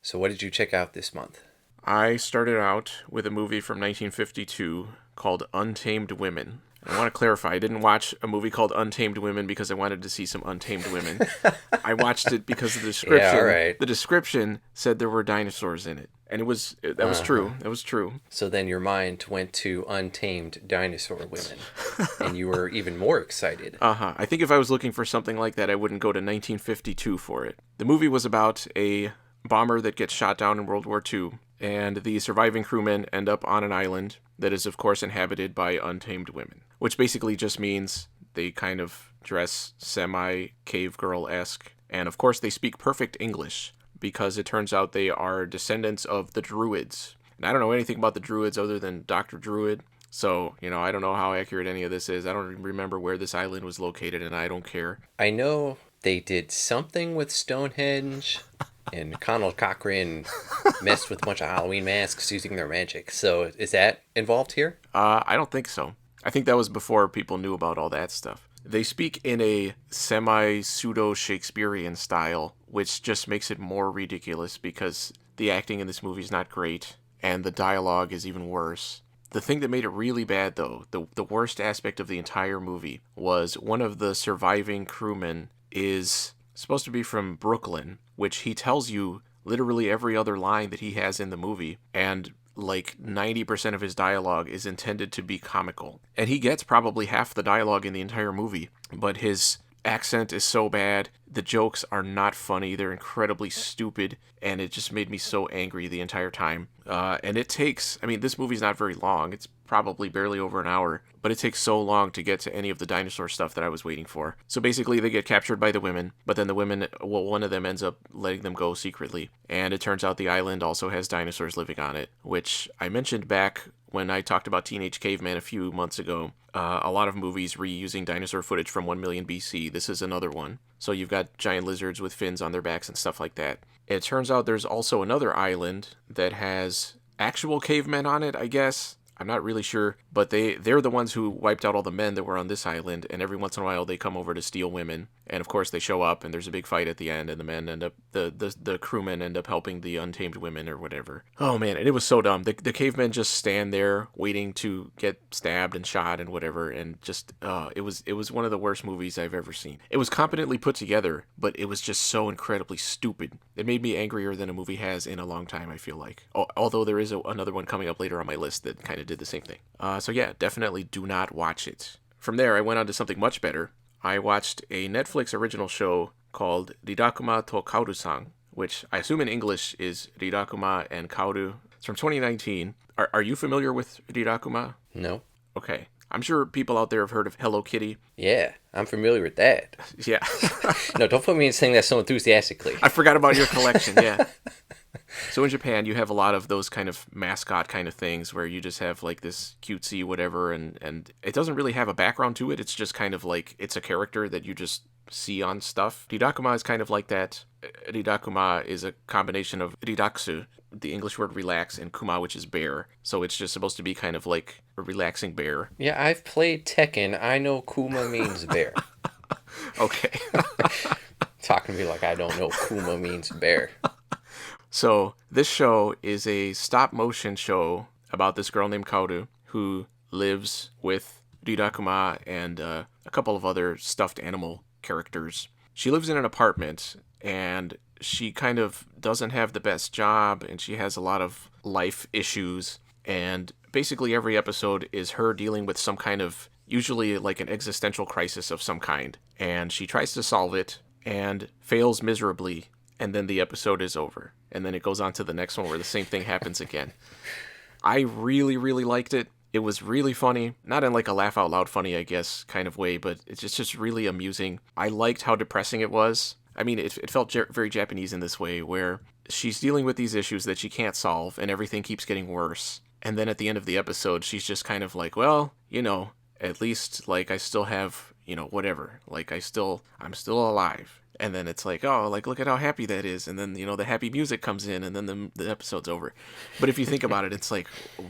So what did you check out this month? I started out with a movie from 1952 called Untamed Women. I want to clarify, I didn't watch a movie called Untamed Women because I wanted to see some untamed women. I watched it because the Yeah, all description, right. the description said there were dinosaurs in it. And that was Uh-huh. true. That was true. So then your mind went to Untamed Dinosaur Women, and you were even more excited. Uh-huh. I think if I was looking for something like that, I wouldn't go to 1952 for it. The movie was about a bomber that gets shot down in World War II, and the surviving crewmen end up on an island that is, of course, inhabited by untamed women, which basically just means they kind of dress semi-cave girl-esque, and of course they speak perfect English, because it turns out they are descendants of the Druids. And I don't know anything about the Druids other than Dr. Druid, so, I don't know how accurate any of this is. I don't remember where this island was located, and I don't care. I know they did something with Stonehenge, and Conal Cochran messed with a bunch of Halloween masks using their magic. So is that involved here? I don't think so. I think that was before people knew about all that stuff. They speak in a semi-pseudo-Shakespearean style, which just makes it more ridiculous because the acting in this movie is not great, and the dialogue is even worse. The thing that made it really bad, though, the worst aspect of the entire movie, was one of the surviving crewmen is supposed to be from Brooklyn, which he tells you literally every other line that he has in the movie, and like 90% of his dialogue is intended to be comical. And he gets probably half the dialogue in the entire movie, but his accent is so bad, the jokes are not funny, they're incredibly stupid, and it just made me so angry the entire time. And it takes, this movie's not very long, it's probably barely over an hour, but it takes so long to get to any of the dinosaur stuff that I was waiting for. So basically they get captured by the women, but then one of them ends up letting them go secretly, and it turns out the island also has dinosaurs living on it, which I mentioned back when I talked about Teenage Caveman a few months ago. A lot of movies reusing dinosaur footage from 1 million BC. This is another one. So you've got giant lizards with fins on their backs and stuff like that. It turns out there's also another island that has actual cavemen on it, I guess. I'm not really sure, but they're the ones who wiped out all the men that were on this island, and every once in a while they come over to steal women. And of course they show up, and there's a big fight at the end, and the men end up, the crewmen end up helping the untamed women or whatever. Oh man, and it was so dumb. The cavemen just stand there waiting to get stabbed and shot and whatever, and just, it was one of the worst movies I've ever seen. It was competently put together, but it was just so incredibly stupid. It made me angrier than a movie has in a long time, I feel like. Although there is another one coming up later on my list that kind of did the same thing. So yeah, definitely do not watch it. From there, I went on to something much better. I watched a Netflix original show called Rilakkuma to Kaoru-san, which I assume in English is Rilakkuma and Kaoru. It's from 2019. Are you familiar with Rilakkuma? No. Okay. I'm sure people out there have heard of Hello Kitty. Yeah, I'm familiar with that. Yeah. No, don't put me in saying that so enthusiastically. I forgot about your collection, yeah. So in Japan, you have a lot of those kind of mascot kind of things where you just have like this cutesy whatever, and it doesn't really have a background to it. It's just kind of like it's a character that you just see on stuff. Rilakkuma is kind of like that. Rilakkuma is a combination of riraksu, the English word relax, and kuma, which is bear. So it's just supposed to be kind of like a relaxing bear. Yeah, I've played Tekken. I know Kuma means bear. Okay. Talking to me like I don't know Kuma means bear. So this show is a stop motion show about this girl named Kaoru who lives with Rilakkuma and a couple of other stuffed animal characters. She lives in an apartment, and she kind of doesn't have the best job, and she has a lot of life issues, and basically every episode is her dealing with some kind of, usually like an existential crisis of some kind, and she tries to solve it and fails miserably, and then the episode is over, and then it goes on to the next one where the same thing happens again. I really, really liked it. It was really funny, not in like a laugh out loud funny, I guess, kind of way, but it's just really amusing. I liked how depressing it was. It felt very Japanese in this way, where she's dealing with these issues that she can't solve, and everything keeps getting worse. And then at the end of the episode, she's just kind of like, well, at least, like, I still have, whatever. Like, I'm still alive. And then it's like, oh, like, look at how happy that is. And then, the happy music comes in, and then the episode's over. But if you think about it, it's like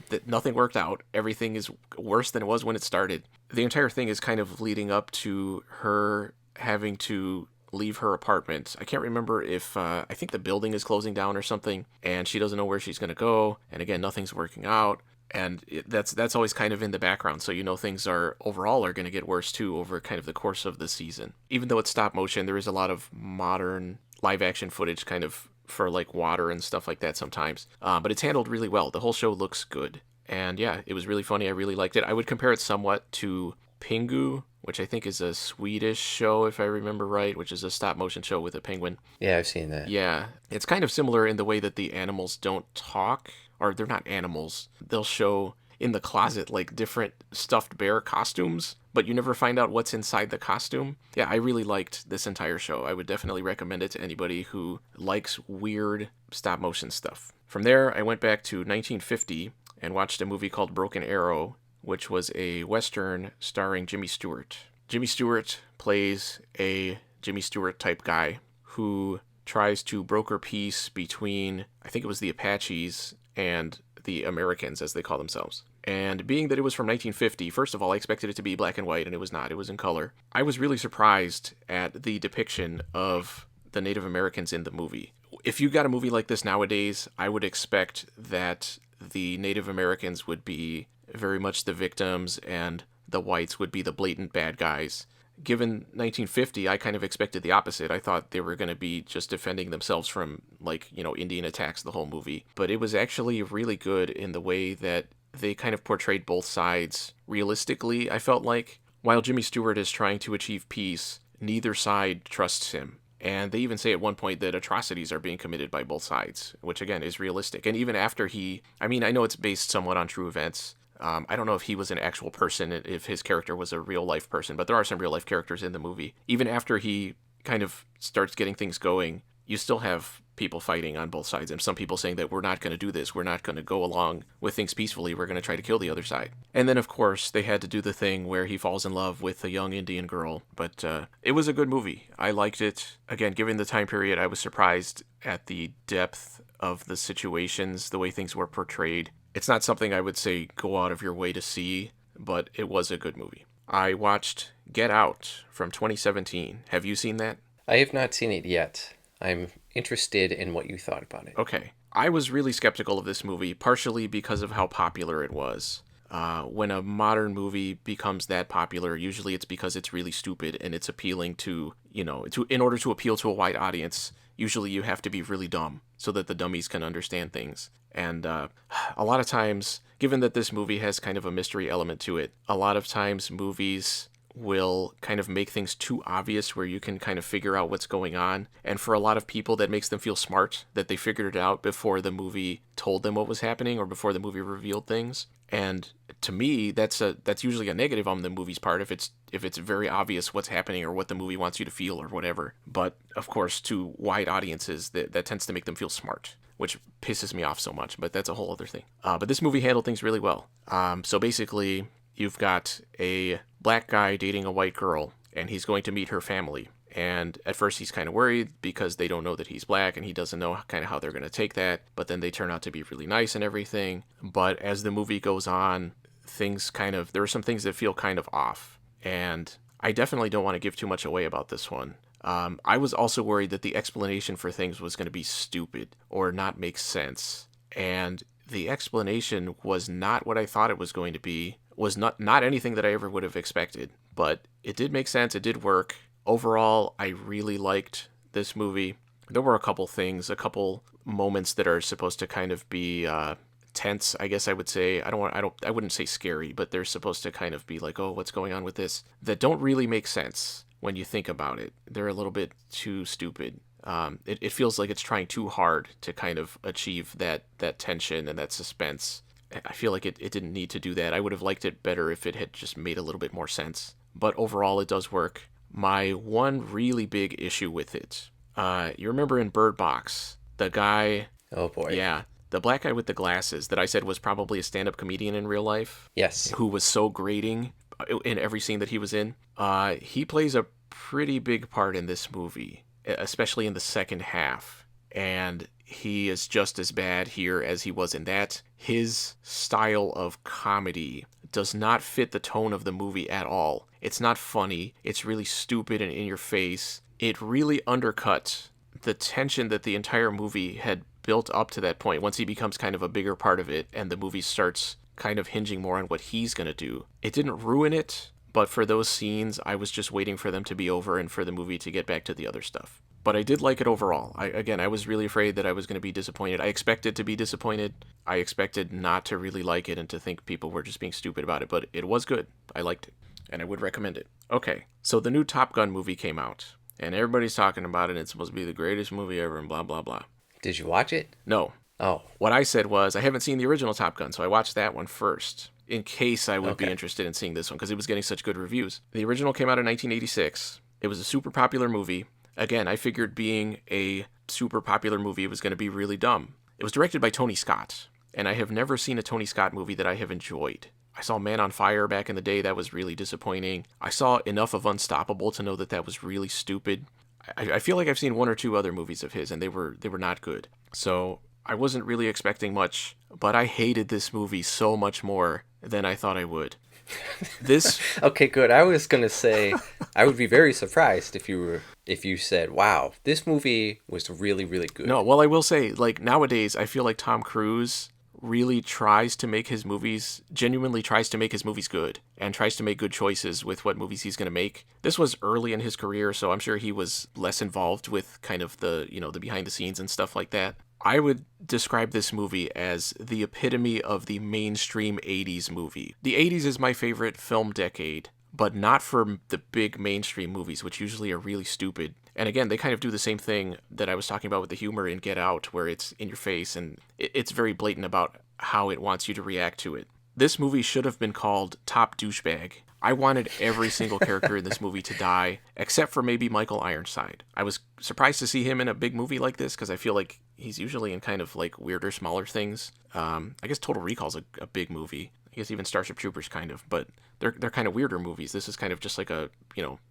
that nothing worked out. Everything is worse than it was when it started. The entire thing is kind of leading up to her having to leave her apartment. I can't remember if, I think the building is closing down or something, and she doesn't know where she's going to go. And again, nothing's working out. And that's always kind of in the background, so things are overall are going to get worse too over kind of the course of the season. Even though it's stop motion, there is a lot of modern live action footage kind of for like water and stuff like that sometimes. But it's handled really well. The whole show looks good. And yeah, it was really funny. I really liked it. I would compare it somewhat to Pingu, which I think is a Swedish show, if I remember right, which is a stop motion show with a penguin. Yeah, I've seen that. Yeah, it's kind of similar in the way that the animals don't talk, or they're not animals. They'll show in the closet like different stuffed bear costumes, but you never find out what's inside the costume. Yeah, I really liked this entire show. I would definitely recommend it to anybody who likes weird stop motion stuff. From there, I went back to 1950 and watched a movie called Broken Arrow, which was a Western starring Jimmy Stewart. Jimmy Stewart plays a Jimmy Stewart type guy who tries to broker peace between, I think it was the Apaches and the Americans, as they call themselves. And being that it was from 1950, first of all, I expected it to be black and white, and it was not. It was in color. I was really surprised at the depiction of the Native Americans in the movie. If you got a movie like this nowadays, I would expect that the Native Americans would be very much the victims and the whites would be the blatant bad guys. Given 1950, I kind of expected the opposite. I thought they were going to be just defending themselves from, Indian attacks the whole movie. But it was actually really good in the way that they kind of portrayed both sides realistically, I felt like. While Jimmy Stewart is trying to achieve peace, neither side trusts him. And they even say at one point that atrocities are being committed by both sides, which again is realistic. And even after I know it's based somewhat on true events. I don't know if he was an actual person, if his character was a real life person, but there are some real life characters in the movie. Even after he kind of starts getting things going, you still have people fighting on both sides, and some people saying that we're not going to do this, we're not going to go along with things peacefully, we're going to try to kill the other side. And then, of course, they had to do the thing where he falls in love with a young Indian girl, but it was a good movie. I liked it. Again, given the time period, I was surprised at the depth of the situations, the way things were portrayed. It's not something I would say go out of your way to see, but it was a good movie. I watched Get Out from 2017. Have you seen that? I have not seen it yet. I'm interested in what you thought about it. Okay. I was really skeptical of this movie, partially because of how popular it was. When a modern movie becomes that popular, usually it's because it's really stupid and it's appealing to, in order to appeal to a wide audience, usually you have to be really dumb so that the dummies can understand things. And a lot of times, given that this movie has kind of a mystery element to it, a lot of times movies will kind of make things too obvious where you can kind of figure out what's going on. And for a lot of people, that makes them feel smart, that they figured it out before the movie told them what was happening or before the movie revealed things. And to me, that's usually a negative on the movie's part if it's very obvious what's happening or what the movie wants you to feel or whatever. But of course, to wide audiences, that tends to make them feel smart, which pisses me off so much. But that's a whole other thing. But this movie handled things really well. So basically, you've got a black guy dating a white girl, and he's going to meet her family. And at first he's kind of worried because they don't know that he's black and he doesn't know kind of how they're going to take that. But then they turn out to be really nice and everything. But as the movie goes on, there are some things that feel kind of off. And I definitely don't want to give too much away about this one. I was also worried that the explanation for things was going to be stupid or not make sense. And the explanation was not what I thought it was going to be, was not anything that I ever would have expected. But it did make sense, it did work. Overall, I really liked this movie. There were a couple moments that are supposed to kind of be tense, I guess I would say. I wouldn't say scary, but they're supposed to kind of be like, oh, what's going on with this? That don't really make sense when you think about it. They're a little bit too stupid. It feels like it's trying too hard to kind of achieve that tension and that suspense. I feel like it didn't need to do that. I would have liked it better if it had just made a little bit more sense. But overall, it does work. My one really big issue with it, you remember in Bird Box, the guy... Oh, boy. Yeah, the black guy with the glasses that I said was probably a stand-up comedian in real life. Yes. Who was so grating in every scene that he was in. He plays a pretty big part in this movie, especially in the second half. And he is just as bad here as he was in that. His style of comedy does not fit the tone of the movie at all. It's not funny. It's really stupid and in your face. it really undercut the tension that the entire movie had built up to that point. Once he becomes kind of a bigger part of it and the movie starts kind of hinging more on what he's going to do. It didn't ruin it, but for those scenes, I was just waiting for them to be over and for the movie to get back to the other stuff. But I did like it overall. I was really afraid that I was going to be disappointed. I expected to be disappointed. I expected not to really like it and to think people were just being stupid about it, but it was good. I liked it, and I would recommend it. Okay, so the new Top Gun movie came out, and everybody's talking about it, and it's supposed to be the greatest movie ever, and blah, blah, blah. Did you watch it? No. Oh. What I said was, I haven't seen the original Top Gun, so I watched that one first, in case I would be interested in seeing this one, because it was getting such good reviews. The original came out in 1986. It was a super popular movie. Again, I figured being a super popular movie, it was going to be really dumb. It was directed by Tony Scott, and I have never seen a Tony Scott movie that I have enjoyed. I saw Man on Fire back in the day. That was really disappointing. I saw enough of Unstoppable to know that that was really stupid. I feel like I've seen one or two other movies of his, and they were not good. So I wasn't really expecting much, but I hated this movie so much more than I thought I would. This Okay, good. I was gonna say I would be very surprised if you said, "Wow, this movie was really, really good." No, well, I will say, like, nowadays I feel like Tom Cruise really genuinely tries to make his movies good and tries to make good choices with what movies he's going to make. This was early in his career, so I'm sure he was less involved with kind of the behind the scenes and stuff like that. I would describe this movie as the epitome of the mainstream 80s movie. The 80s is my favorite film decade, but not for the big mainstream movies, which usually are really stupid. And again, they kind of do the same thing that I was talking about with the humor in Get Out, where it's in your face and it's very blatant about how it wants you to react to it. This movie should have been called Top Douchebag. I wanted every single character in this movie to die, except for maybe Michael Ironside. I was surprised to see him in a big movie like this, because I feel like he's usually in kind of like weirder, smaller things. I guess Total Recall's a big movie. I guess even Starship Troopers kind of, but they're kind of weirder movies. This is kind of just like a,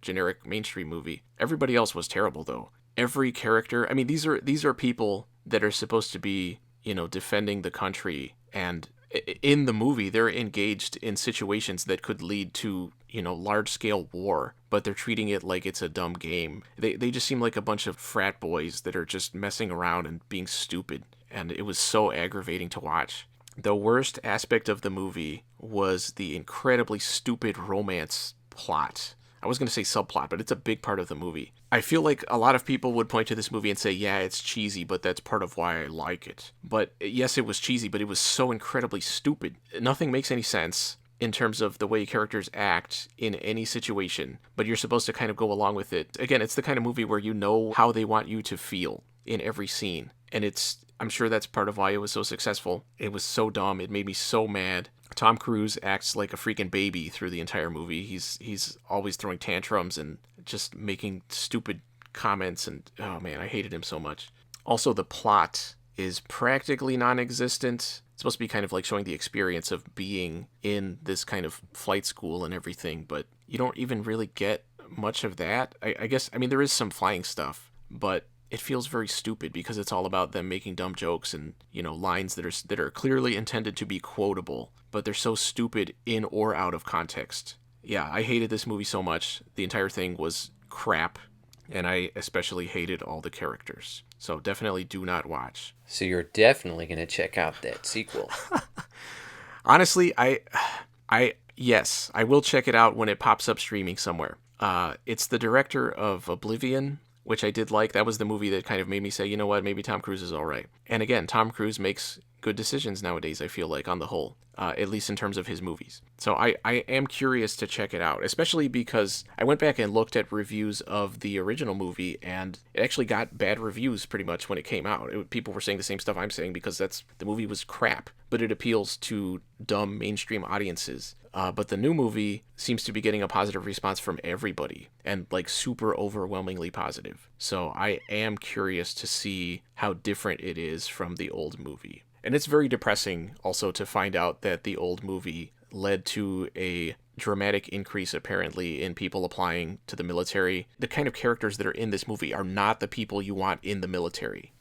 generic mainstream movie. Everybody else was terrible though. Every character, I mean, these are people that are supposed to be, defending the country, and in the movie they're engaged in situations that could lead to, large scale war, but they're treating it like it's a dumb game. They just seem like a bunch of frat boys that are just messing around and being stupid, and it was so aggravating to watch. The worst aspect of the movie was the incredibly stupid romance plot. I was going to say subplot, but it's a big part of the movie. I feel like a lot of people would point to this movie and say, yeah, it's cheesy, but that's part of why I like it. But yes, it was cheesy, but it was so incredibly stupid. Nothing makes any sense in terms of the way characters act in any situation, but you're supposed to kind of go along with it. Again, it's the kind of movie where you know how they want you to feel in every scene. And I'm sure that's part of why it was so successful. It was so dumb. It made me so mad. Tom Cruise acts like a freaking baby through the entire movie. He's always throwing tantrums and just making stupid comments, and oh man, I hated him so much. Also, the plot is practically non-existent. It's supposed to be kind of like showing the experience of being in this kind of flight school and everything, but you don't even really get much of that. I guess, I mean, there is some flying stuff, but it feels very stupid because it's all about them making dumb jokes and, lines that are clearly intended to be quotable, but they're so stupid in or out of context. Yeah, I hated this movie so much. The entire thing was crap, and I especially hated all the characters. So definitely do not watch. So you're definitely going to check out that sequel. Honestly, yes, I will check it out when it pops up streaming somewhere. It's the director of Oblivion, which I did like. That was the movie that kind of made me say, you know what, maybe Tom Cruise is all right. And again, Tom Cruise makes good decisions nowadays, I feel like, on the whole, at least in terms of his movies. So I am curious to check it out, especially because I went back and looked at reviews of the original movie, and it actually got bad reviews pretty much when it came out. People were saying the same stuff I'm saying because the movie was crap, but it appeals to dumb mainstream audiences. But the new movie seems to be getting a positive response from everybody, and like super overwhelmingly positive. So I am curious to see how different it is from the old movie. And it's very depressing also to find out that the old movie led to a dramatic increase apparently in people applying to the military. The kind of characters that are in this movie are not the people you want in the military.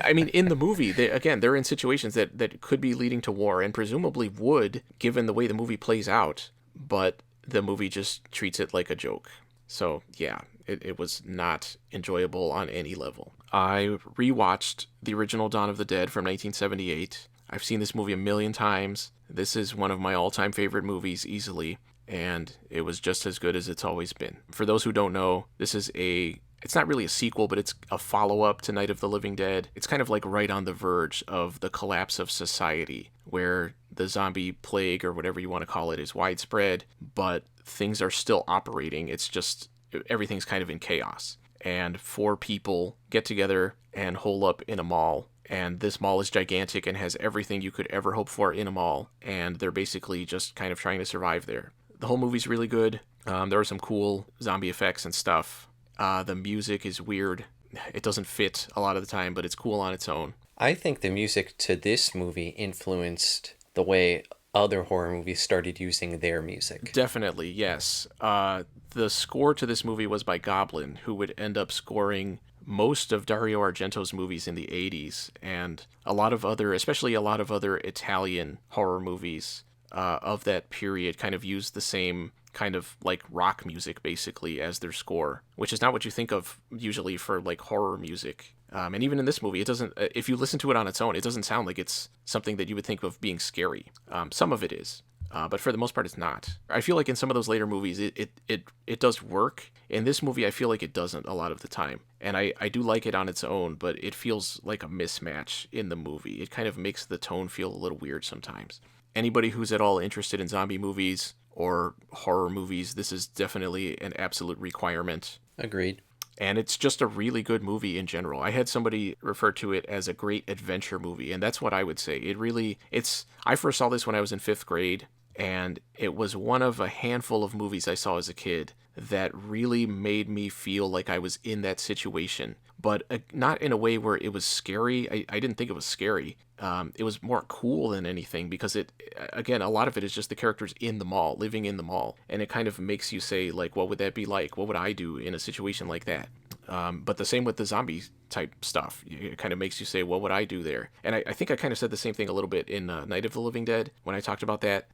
I mean, in the movie, they're in situations that could be leading to war, and presumably would, given the way the movie plays out, but the movie just treats it like a joke. So, yeah, It was not enjoyable on any level. I rewatched the original Dawn of the Dead from 1978. I've seen this movie a million times. This is one of my all-time favorite movies, easily, and it was just as good as it's always been. For those who don't know, it's not really a sequel, but it's a follow-up to Night of the Living Dead. It's kind of like right on the verge of the collapse of society, where the zombie plague, or whatever you want to call it, is widespread, but things are still operating. It's just everything's kind of in chaos. And 4 people get together and hole up in a mall. And this mall is gigantic and has everything you could ever hope for in a mall. And they're basically just kind of trying to survive there. The whole movie's really good. There are some cool zombie effects and stuff. The music is weird. It doesn't fit a lot of the time, but it's cool on its own. I think the music to this movie influenced the way other horror movies started using their music. Definitely, yes. The score to this movie was by Goblin, who would end up scoring most of Dario Argento's movies in the 80s, and especially a lot of other Italian horror movies of that period kind of used the same kind of like rock music basically as their score, which is not what you think of usually for like horror music. And even in this movie, it doesn't. If you listen to it on its own, it doesn't sound like it's something that you would think of being scary. Some of it is, but for the most part, it's not. I feel like in some of those later movies, it does work. In this movie, I feel like it doesn't a lot of the time, and I do like it on its own, but it feels like a mismatch in the movie. It kind of makes the tone feel a little weird sometimes. Anybody who's at all interested in zombie movies or horror movies, this is definitely an absolute requirement. Agreed. And it's just a really good movie in general. I had somebody refer to it as a great adventure movie, and that's what I would say. I first saw this when I was in 5th grade, and it was one of a handful of movies I saw as a kid that really made me feel like I was in that situation, but not in a way where it was scary. I didn't think it was scary. It was more cool than anything, because again, a lot of it is just the characters in the mall, living in the mall, and it kind of makes you say, like, what would that be like? What would I do in a situation like that? But the same with the zombie type stuff. It kind of makes you say, what would I do there? And I think I kind of said the same thing a little bit in Night of the Living Dead when I talked about that.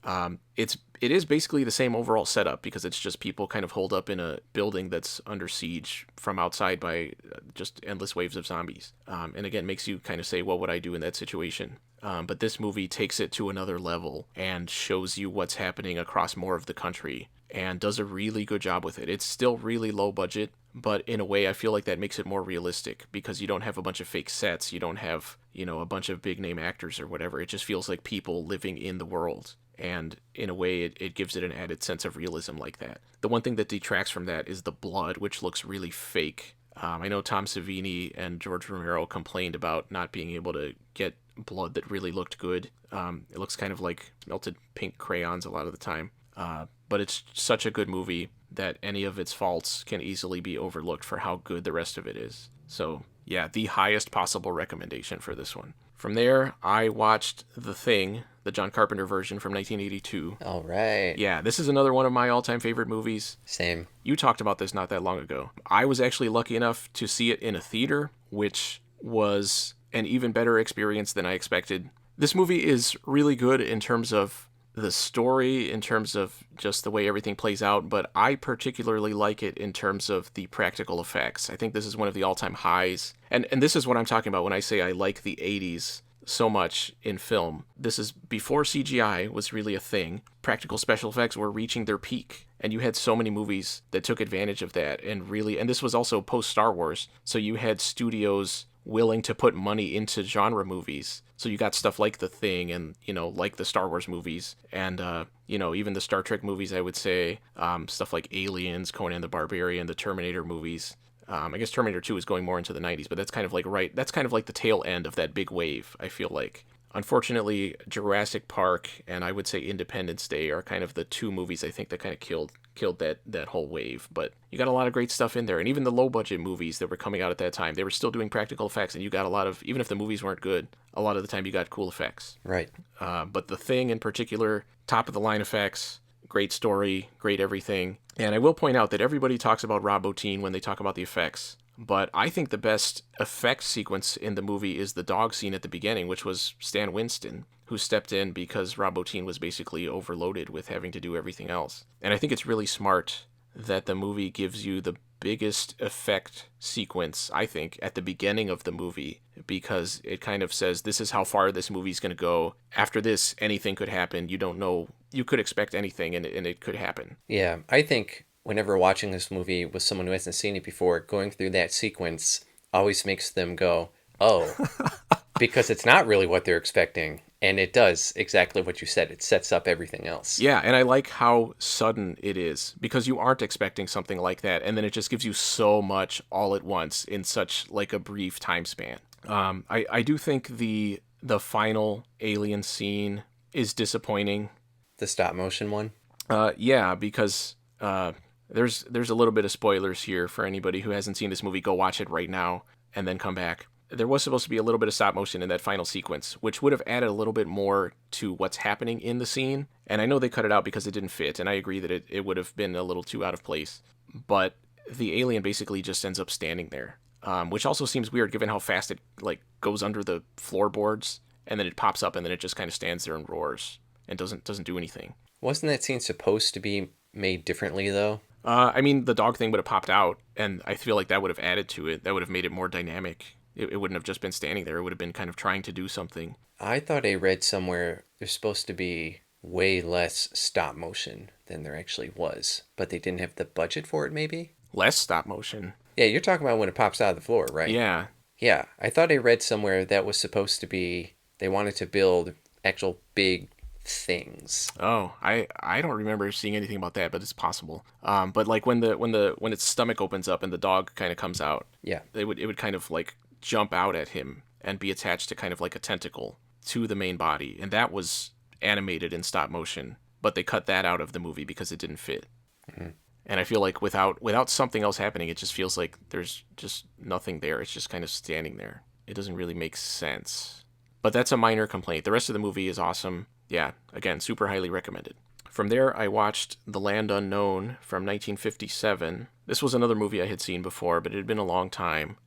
It is basically the same overall setup, because it's just people kind of holed up in a building that's under siege from outside by just endless waves of zombies. And again, makes you kind of say, what would I do in that situation? But this movie takes it to another level and shows you what's happening across more of the country, and does a really good job with it. It's still really low budget, but in a way I feel like that makes it more realistic, because you don't have a bunch of fake sets, you don't have, a bunch of big name actors or whatever. It just feels like people living in the world, and in a way it gives it an added sense of realism like that. The one thing that detracts from that is the blood, which looks really fake. I know Tom Savini and George Romero complained about not being able to get blood that really looked good. It looks kind of like melted pink crayons a lot of the time. But it's such a good movie that any of its faults can easily be overlooked for how good the rest of it is. So, yeah, the highest possible recommendation for this one. From there, I watched The Thing, the John Carpenter version from 1982. All right. Yeah, this is another one of my all-time favorite movies. Same. You talked about this not that long ago. I was actually lucky enough to see it in a theater, which was an even better experience than I expected. This movie is really good in terms of the story, in terms of just the way everything plays out, but I particularly like it in terms of the practical effects. I think this is one of the all-time highs. And this is what I'm talking about when I say I like the 80s so much in film. This is before CGI was really a thing. Practical special effects were reaching their peak, and you had so many movies that took advantage of that, and this was also post-Star Wars, so you had studios willing to put money into genre movies. So you got stuff like The Thing and, like the Star Wars movies and, even the Star Trek movies, I would say, stuff like Aliens, Conan the Barbarian, the Terminator movies. I guess Terminator 2 is going more into the 90s, but that's kind of like the tail end of that big wave, I feel like. Unfortunately, Jurassic Park and I would say Independence Day are kind of the two movies I think that kind of killed that whole wave. But you got a lot of great stuff in there, and even the low budget movies that were coming out at that time, they were still doing practical effects, and you got a lot of, even if the movies weren't good, a lot of the time you got cool effects. Right. But The Thing in particular, top of the line effects, great story, great everything. And I will point out that everybody talks about Rob Bottin when they talk about the effects. But I think the best effect sequence in the movie is the dog scene at the beginning, which was Stan Winston, who stepped in because Rob Bottin was basically overloaded with having to do everything else. And I think it's really smart that the movie gives you the biggest effect sequence, I think, at the beginning of the movie, because it kind of says this is how far this movie's going to go. After this, anything could happen. You don't know. You could expect anything, and it could happen. Yeah, I think whenever watching this movie with someone who hasn't seen it before, going through that sequence always makes them go, oh, because it's not really what they're expecting. And it does exactly what you said. It sets up everything else. Yeah, and I like how sudden it is, because you aren't expecting something like that, and then it just gives you so much all at once in such like a brief time span. I do think the final alien scene is disappointing. The stop motion one? Yeah, because there's a little bit of spoilers here for anybody who hasn't seen this movie. Go watch it right now and then come back. There was supposed to be a little bit of stop motion in that final sequence, which would have added a little bit more to what's happening in the scene. And I know they cut it out because it didn't fit, and I agree that it would have been a little too out of place. But the alien basically just ends up standing there, which also seems weird given how fast it like goes under the floorboards, and then it pops up, and then it just kind of stands there and roars and doesn't do anything. Wasn't that scene supposed to be made differently, though? I mean, the dog thing would have popped out, and I feel like that would have added to it. That would have made it more dynamic. It wouldn't have just been standing there. It would have been kind of trying to do something. I thought I read somewhere there's supposed to be way less stop motion than there actually was, but they didn't have the budget for it, maybe? Less stop motion. Yeah, you're talking about when it pops out of the floor, right? Yeah. Yeah, I thought I read somewhere that was supposed to be, they wanted to build actual big things. Oh, I don't remember seeing anything about that, but it's possible. But like when its stomach opens up and the dog kind of comes out, Yeah. it would kind of like jump out at him and be attached to kind of like a tentacle to the main body, and that was animated in stop motion, but they cut that out of the movie because it didn't fit. Mm-hmm. And I feel like without something else happening, it just feels like there's just nothing there. It's just kind of standing there. It doesn't really make sense. But that's a minor complaint. The rest of the movie is awesome. Yeah, again, super highly recommended. From there, I watched The Land Unknown from 1957. This was another movie I had seen before, but it had been a long time.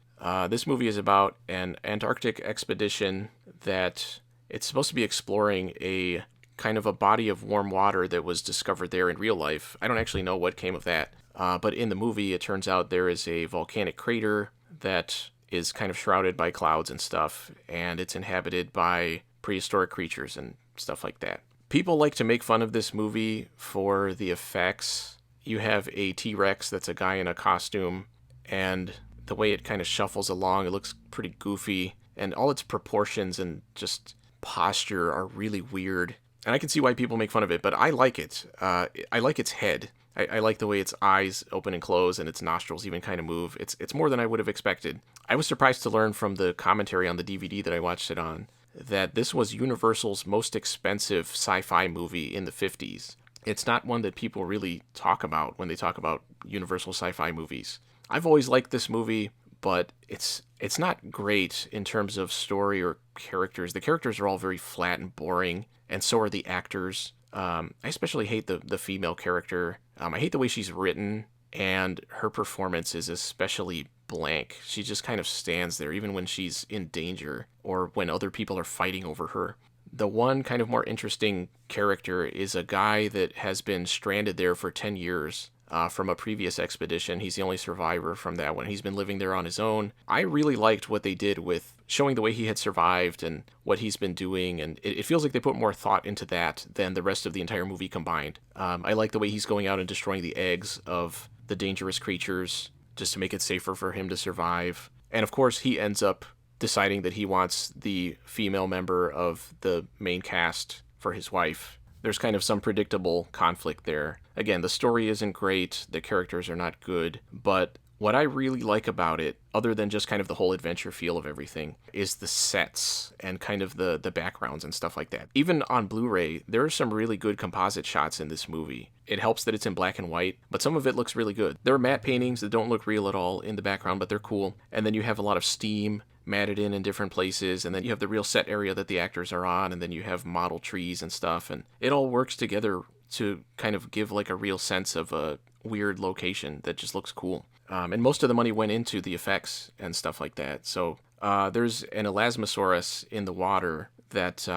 This movie is about an Antarctic expedition that it's supposed to be exploring a kind of a body of warm water that was discovered there in real life. I don't actually know what came of that. But in the movie, it turns out there is a volcanic crater that is kind of shrouded by clouds and stuff, and it's inhabited by prehistoric creatures and stuff like that. People like to make fun of this movie for the effects. You have a T-Rex that's a guy in a costume, and the way it kind of shuffles along, it looks pretty goofy, and all its proportions and just posture are really weird. And I can see why people make fun of it, but I like it. I like its head. I like the way its eyes open and close and its nostrils even kind of move. It's more than I would have expected. I was surprised to learn from the commentary on the DVD that I watched it on that this was Universal's most expensive sci-fi movie in the 50s. It's not one that people really talk about when they talk about Universal sci-fi movies. I've always liked this movie, but it's not great in terms of story or characters. The characters are all very flat and boring, and so are the actors. I especially hate the female character. I hate the way she's written, and her performance is especially blank. She just kind of stands there, even when she's in danger or when other people are fighting over her. The one kind of more interesting character is a guy that has been stranded there for 10 years from a previous expedition. He's the only survivor from that one. He's been living there on his own. I really liked what they did with showing the way he had survived and what he's been doing, and it feels like they put more thought into that than the rest of the entire movie combined. I like the way he's going out and destroying the eggs of the dangerous creatures just to make it safer for him to survive. And of course, he ends up deciding that he wants the female member of the main cast for his wife. There's kind of some predictable conflict there. Again, the story isn't great, the characters are not good, but what I really like about it, other than just kind of the whole adventure feel of everything, is the sets and kind of the backgrounds and stuff like that. Even on Blu-ray, there are some really good composite shots in this movie. It helps that it's in black and white, but some of it looks really good. There are matte paintings that don't look real at all in the background, but they're cool. And then you have a lot of steam matted in different places, and then you have the real set area that the actors are on, and then you have model trees and stuff, and it all works together to kind of give like a real sense of a weird location that just looks cool. And most of the money went into the effects and stuff like that. So there's an Elasmosaurus in the water that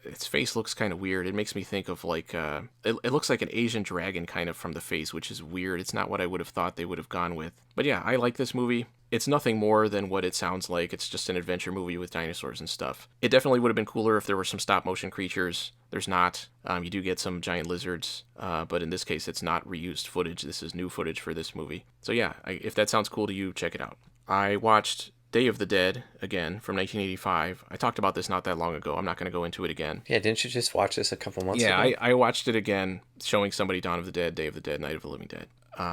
its face looks kind of weird. It makes me think of like it looks like an Asian dragon kind of from the face, which is weird. It's not what I would have thought they would have gone with. But yeah, I like this movie. It's nothing more than what it sounds like. It's just an adventure movie with dinosaurs and stuff. It definitely would have been cooler if there were some stop motion creatures. There's not. You do get some giant lizards, but in this case, it's not reused footage. This is new footage for this movie. So yeah, if that sounds cool to you, check it out. I watched Day of the Dead, again, from 1985. I talked about this not that long ago. I'm not going to go into it again. Yeah, didn't you just watch this a couple months Yeah, ago? I watched it again, showing somebody Dawn of the Dead, Day of the Dead, Night of the Living Dead.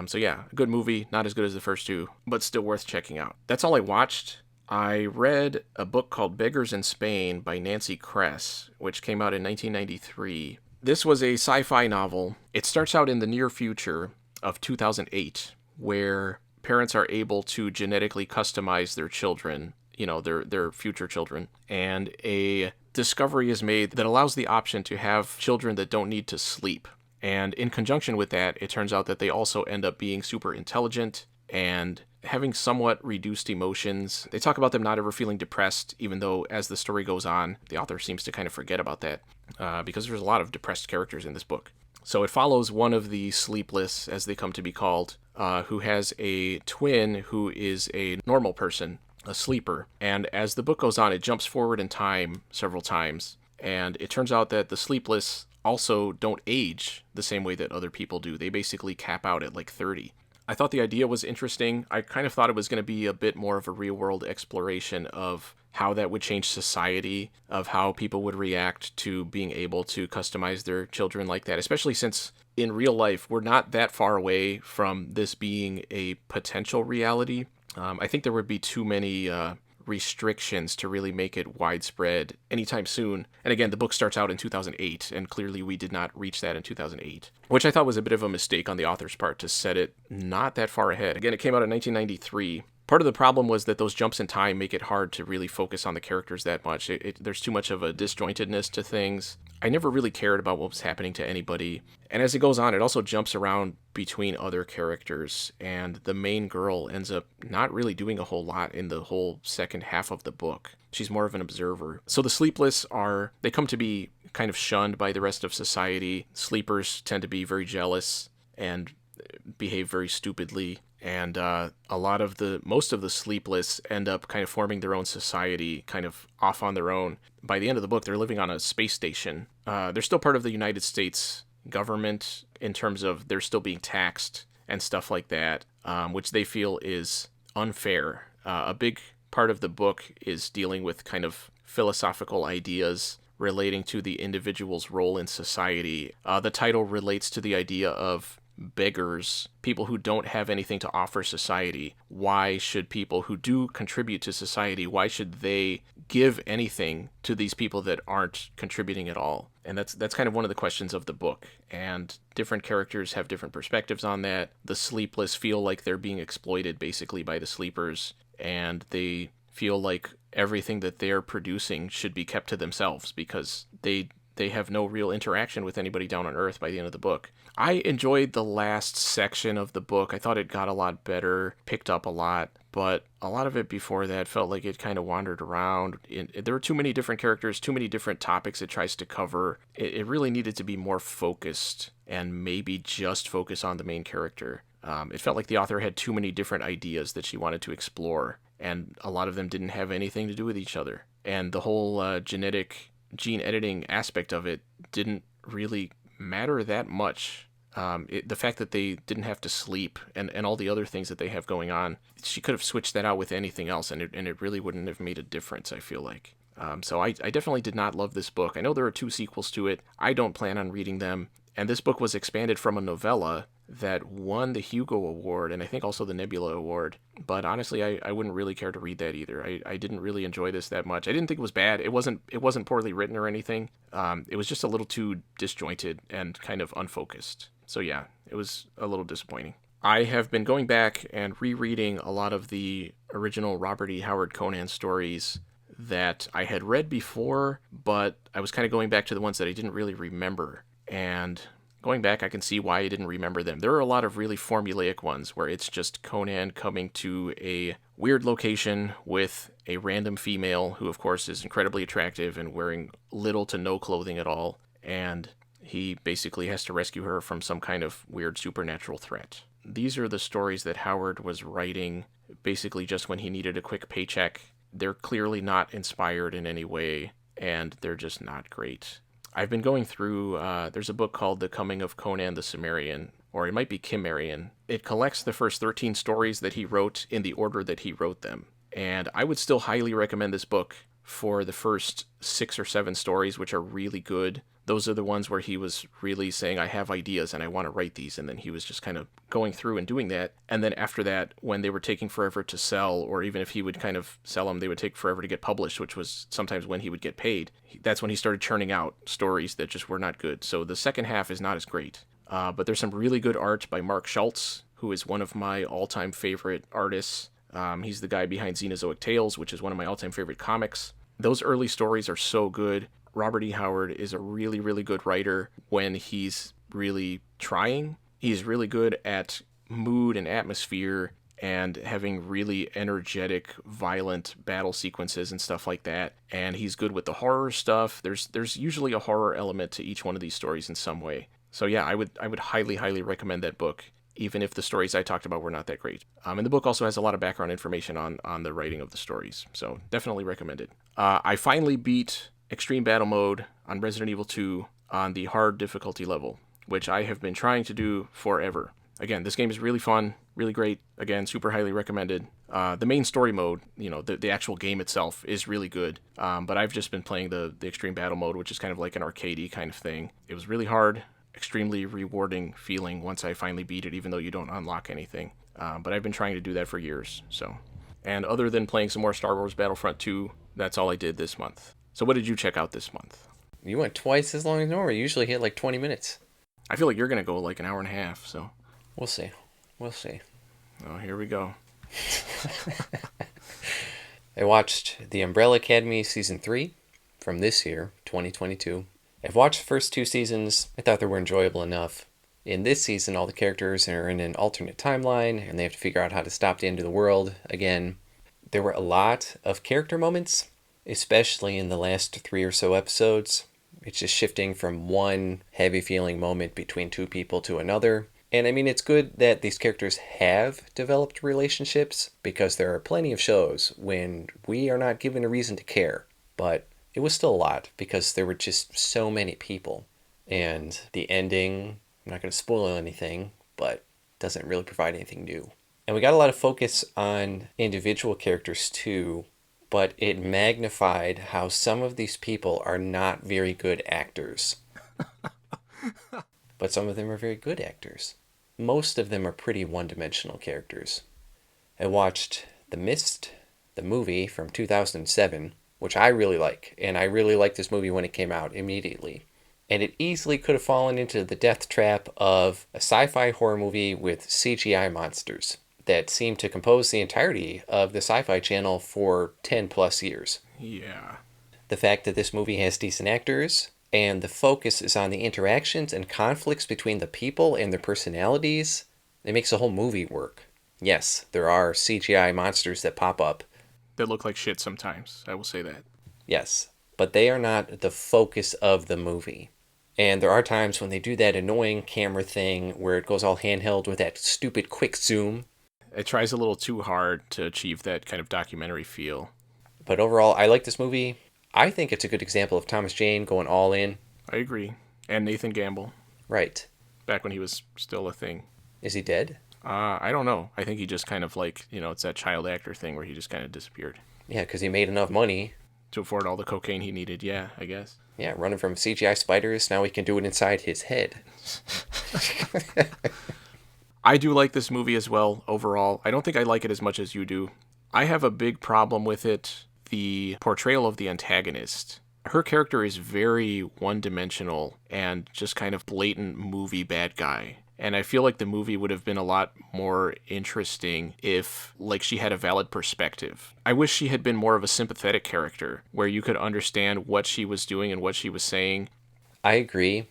So yeah, a good movie, not as good as the first two, but still worth checking out. That's all I watched. I read a book called Beggars in Spain by Nancy Kress, which came out in 1993. This was a sci-fi novel. It starts out in the near future of 2008, where parents are able to genetically customize their children, their future children, and a discovery is made that allows the option to have children that don't need to sleep. And in conjunction with that, it turns out that they also end up being super intelligent and having somewhat reduced emotions. They talk about them not ever feeling depressed, even though as the story goes on, the author seems to kind of forget about that, because there's a lot of depressed characters in this book. So it follows one of the sleepless, as they come to be called, who has a twin who is a normal person, a sleeper. And as the book goes on, it jumps forward in time several times. And it turns out that the sleepless also don't age the same way that other people do. They basically cap out at like 30. I thought the idea was interesting. I kind of thought it was going to be a bit more of a real-world exploration of how that would change society, of how people would react to being able to customize their children like that, especially since in real life, we're not that far away from this being a potential reality. I think there would be too many restrictions to really make it widespread anytime soon. And again, the book starts out in 2008, and clearly we did not reach that in 2008, which I thought was a bit of a mistake on the author's part to set it not that far ahead. Again, it came out in 1993. Part of the problem was that those jumps in time make it hard to really focus on the characters that much. There's too much of a disjointedness to things. I never really cared about what was happening to anybody. And as it goes on, it also jumps around between other characters, and the main girl ends up not really doing a whole lot in the whole second half of the book. She's more of an observer. So the sleepless they come to be kind of shunned by the rest of society. Sleepers tend to be very jealous and behave very stupidly. And most of the sleepless end up kind of forming their own society, kind of off on their own. By the end of the book, they're living on a space station. They're still part of the United States government in terms of they're still being taxed and stuff like that, which they feel is unfair. A big part of the book is dealing with kind of philosophical ideas relating to the individual's role in society. The title relates to the idea of beggars, people who don't have anything to offer society. Why should people who do contribute to society, why should they give anything to these people that aren't contributing at all? And that's kind of one of the questions of the book. And different characters have different perspectives on that. The sleepless feel like they're being exploited basically by the sleepers, and they feel like everything that they're producing should be kept to themselves because they have no real interaction with anybody down on Earth by the end of the book. I enjoyed the last section of the book. I thought it got a lot better, picked up a lot, but a lot of it before that felt like it kind of wandered around. There were too many different characters, too many different topics it tries to cover. It really needed to be more focused and maybe just focus on the main character. It felt like the author had too many different ideas that she wanted to explore, and a lot of them didn't have anything to do with each other. And the whole gene editing aspect of it didn't really matter that much. The fact that they didn't have to sleep and all the other things that they have going on, she could have switched that out with anything else, and it really wouldn't have made a difference, I feel like. So I definitely did not love this book. I know there are 2 sequels to it. I don't plan on reading them. And this book was expanded from a novella that won the Hugo Award and I think also the Nebula Award. But honestly, I wouldn't really care to read that either. I didn't really enjoy this that much. I didn't think it was bad. It wasn't poorly written or anything. It was just a little too disjointed and kind of unfocused. So yeah, it was a little disappointing. I have been going back and rereading a lot of the original Robert E. Howard Conan stories that I had read before, but I was kind of going back to the ones that I didn't really remember. And going back, I can see why I didn't remember them. There are a lot of really formulaic ones where it's just Conan coming to a weird location with a random female who, of course, is incredibly attractive and wearing little to no clothing at all, and he basically has to rescue her from some kind of weird supernatural threat. These are the stories that Howard was writing basically just when he needed a quick paycheck. They're clearly not inspired in any way, and they're just not great. I've been going through, there's a book called The Coming of Conan the Cimmerian, or it might be Cimmerian. It collects the first 13 stories that he wrote in the order that he wrote them. And I would still highly recommend this book for the first 6 or 7 stories, which are really good. Those are the ones where he was really saying, I have ideas and I want to write these. And then he was just kind of going through and doing that. And then after that, when they were taking forever to sell, or even if he would kind of sell them, they would take forever to get published, which was sometimes when he would get paid. That's when he started churning out stories that just were not good. So the second half is not as great. But there's some really good art by Mark Schultz, who is one of my all-time favorite artists. He's the guy behind Xenozoic Tales, which is one of my all-time favorite comics. Those early stories are so good. Robert E. Howard is a really, really good writer when he's really trying. He's really good at mood and atmosphere and having really energetic, violent battle sequences and stuff like that. And he's good with the horror stuff. There's usually a horror element to each one of these stories in some way. So yeah, I would highly, highly recommend that book, even if the stories I talked about were not that great. And the book also has a lot of background information on the writing of the stories. So definitely recommend it. I finally beat Extreme Battle Mode on Resident Evil 2 on the hard difficulty level, which I have been trying to do forever. Again, this game is really fun, really great. Again, super highly recommended. The main story mode, the actual game itself is really good. But I've just been playing the Extreme Battle Mode, which is kind of like an arcadey kind of thing. It was really hard, extremely rewarding feeling once I finally beat it, even though you don't unlock anything. But I've been trying to do that for years. And other than playing some more Star Wars Battlefront 2, that's all I did this month. So what did you check out this month? You went twice as long as normal. You usually hit like 20 minutes. I feel like you're going to go like an hour and a half, so. We'll see. We'll see. Oh, here we go. I watched The Umbrella Academy Season 3 from this year, 2022. I've watched the first 2 seasons. I thought they were enjoyable enough. In this season, all the characters are in an alternate timeline, and they have to figure out how to stop the end of the world again. There were a lot of character moments, especially in the last 3 or so episodes. It's just shifting from one heavy feeling moment between 2 people to another. And I mean, it's good that these characters have developed relationships, because there are plenty of shows when we are not given a reason to care. But it was still a lot, because there were just so many people. And the ending, I'm not going to spoil anything, but doesn't really provide anything new. And we got a lot of focus on individual characters too, but it magnified how some of these people are not very good actors. But some of them are very good actors. Most of them are pretty one-dimensional characters. I watched The Mist, the movie from 2007, which I really like, and I really liked this movie when it came out immediately. And it easily could have fallen into the death trap of a sci-fi horror movie with CGI monsters that seemed to compose the entirety of the Sci-Fi Channel for 10 plus years. Yeah. The fact that this movie has decent actors, and the focus is on the interactions and conflicts between the people and their personalities, it makes the whole movie work. Yes, there are CGI monsters that pop up. That look like shit sometimes, I will say that. Yes, but they are not the focus of the movie. And there are times when they do that annoying camera thing where it goes all handheld with that stupid quick zoom. It tries a little too hard to achieve that kind of documentary feel. But overall, I like this movie. I think it's a good example of Thomas Jane going all in. I agree. And Nathan Gamble. Right. Back when he was still a thing. Is he dead? I don't know. I think he just kind of like, it's that child actor thing where he just kind of disappeared. Yeah, because he made enough money. To afford all the cocaine he needed, yeah, I guess. Yeah, running from CGI spiders, now he can do it inside his head. I do like this movie as well, overall. I don't think I like it as much as you do. I have a big problem with it. The portrayal of the antagonist. Her character is very one-dimensional and just kind of blatant movie bad guy. And I feel like the movie would have been a lot more interesting if, she had a valid perspective. I wish she had been more of a sympathetic character, where you could understand what she was doing and what she was saying. I agree.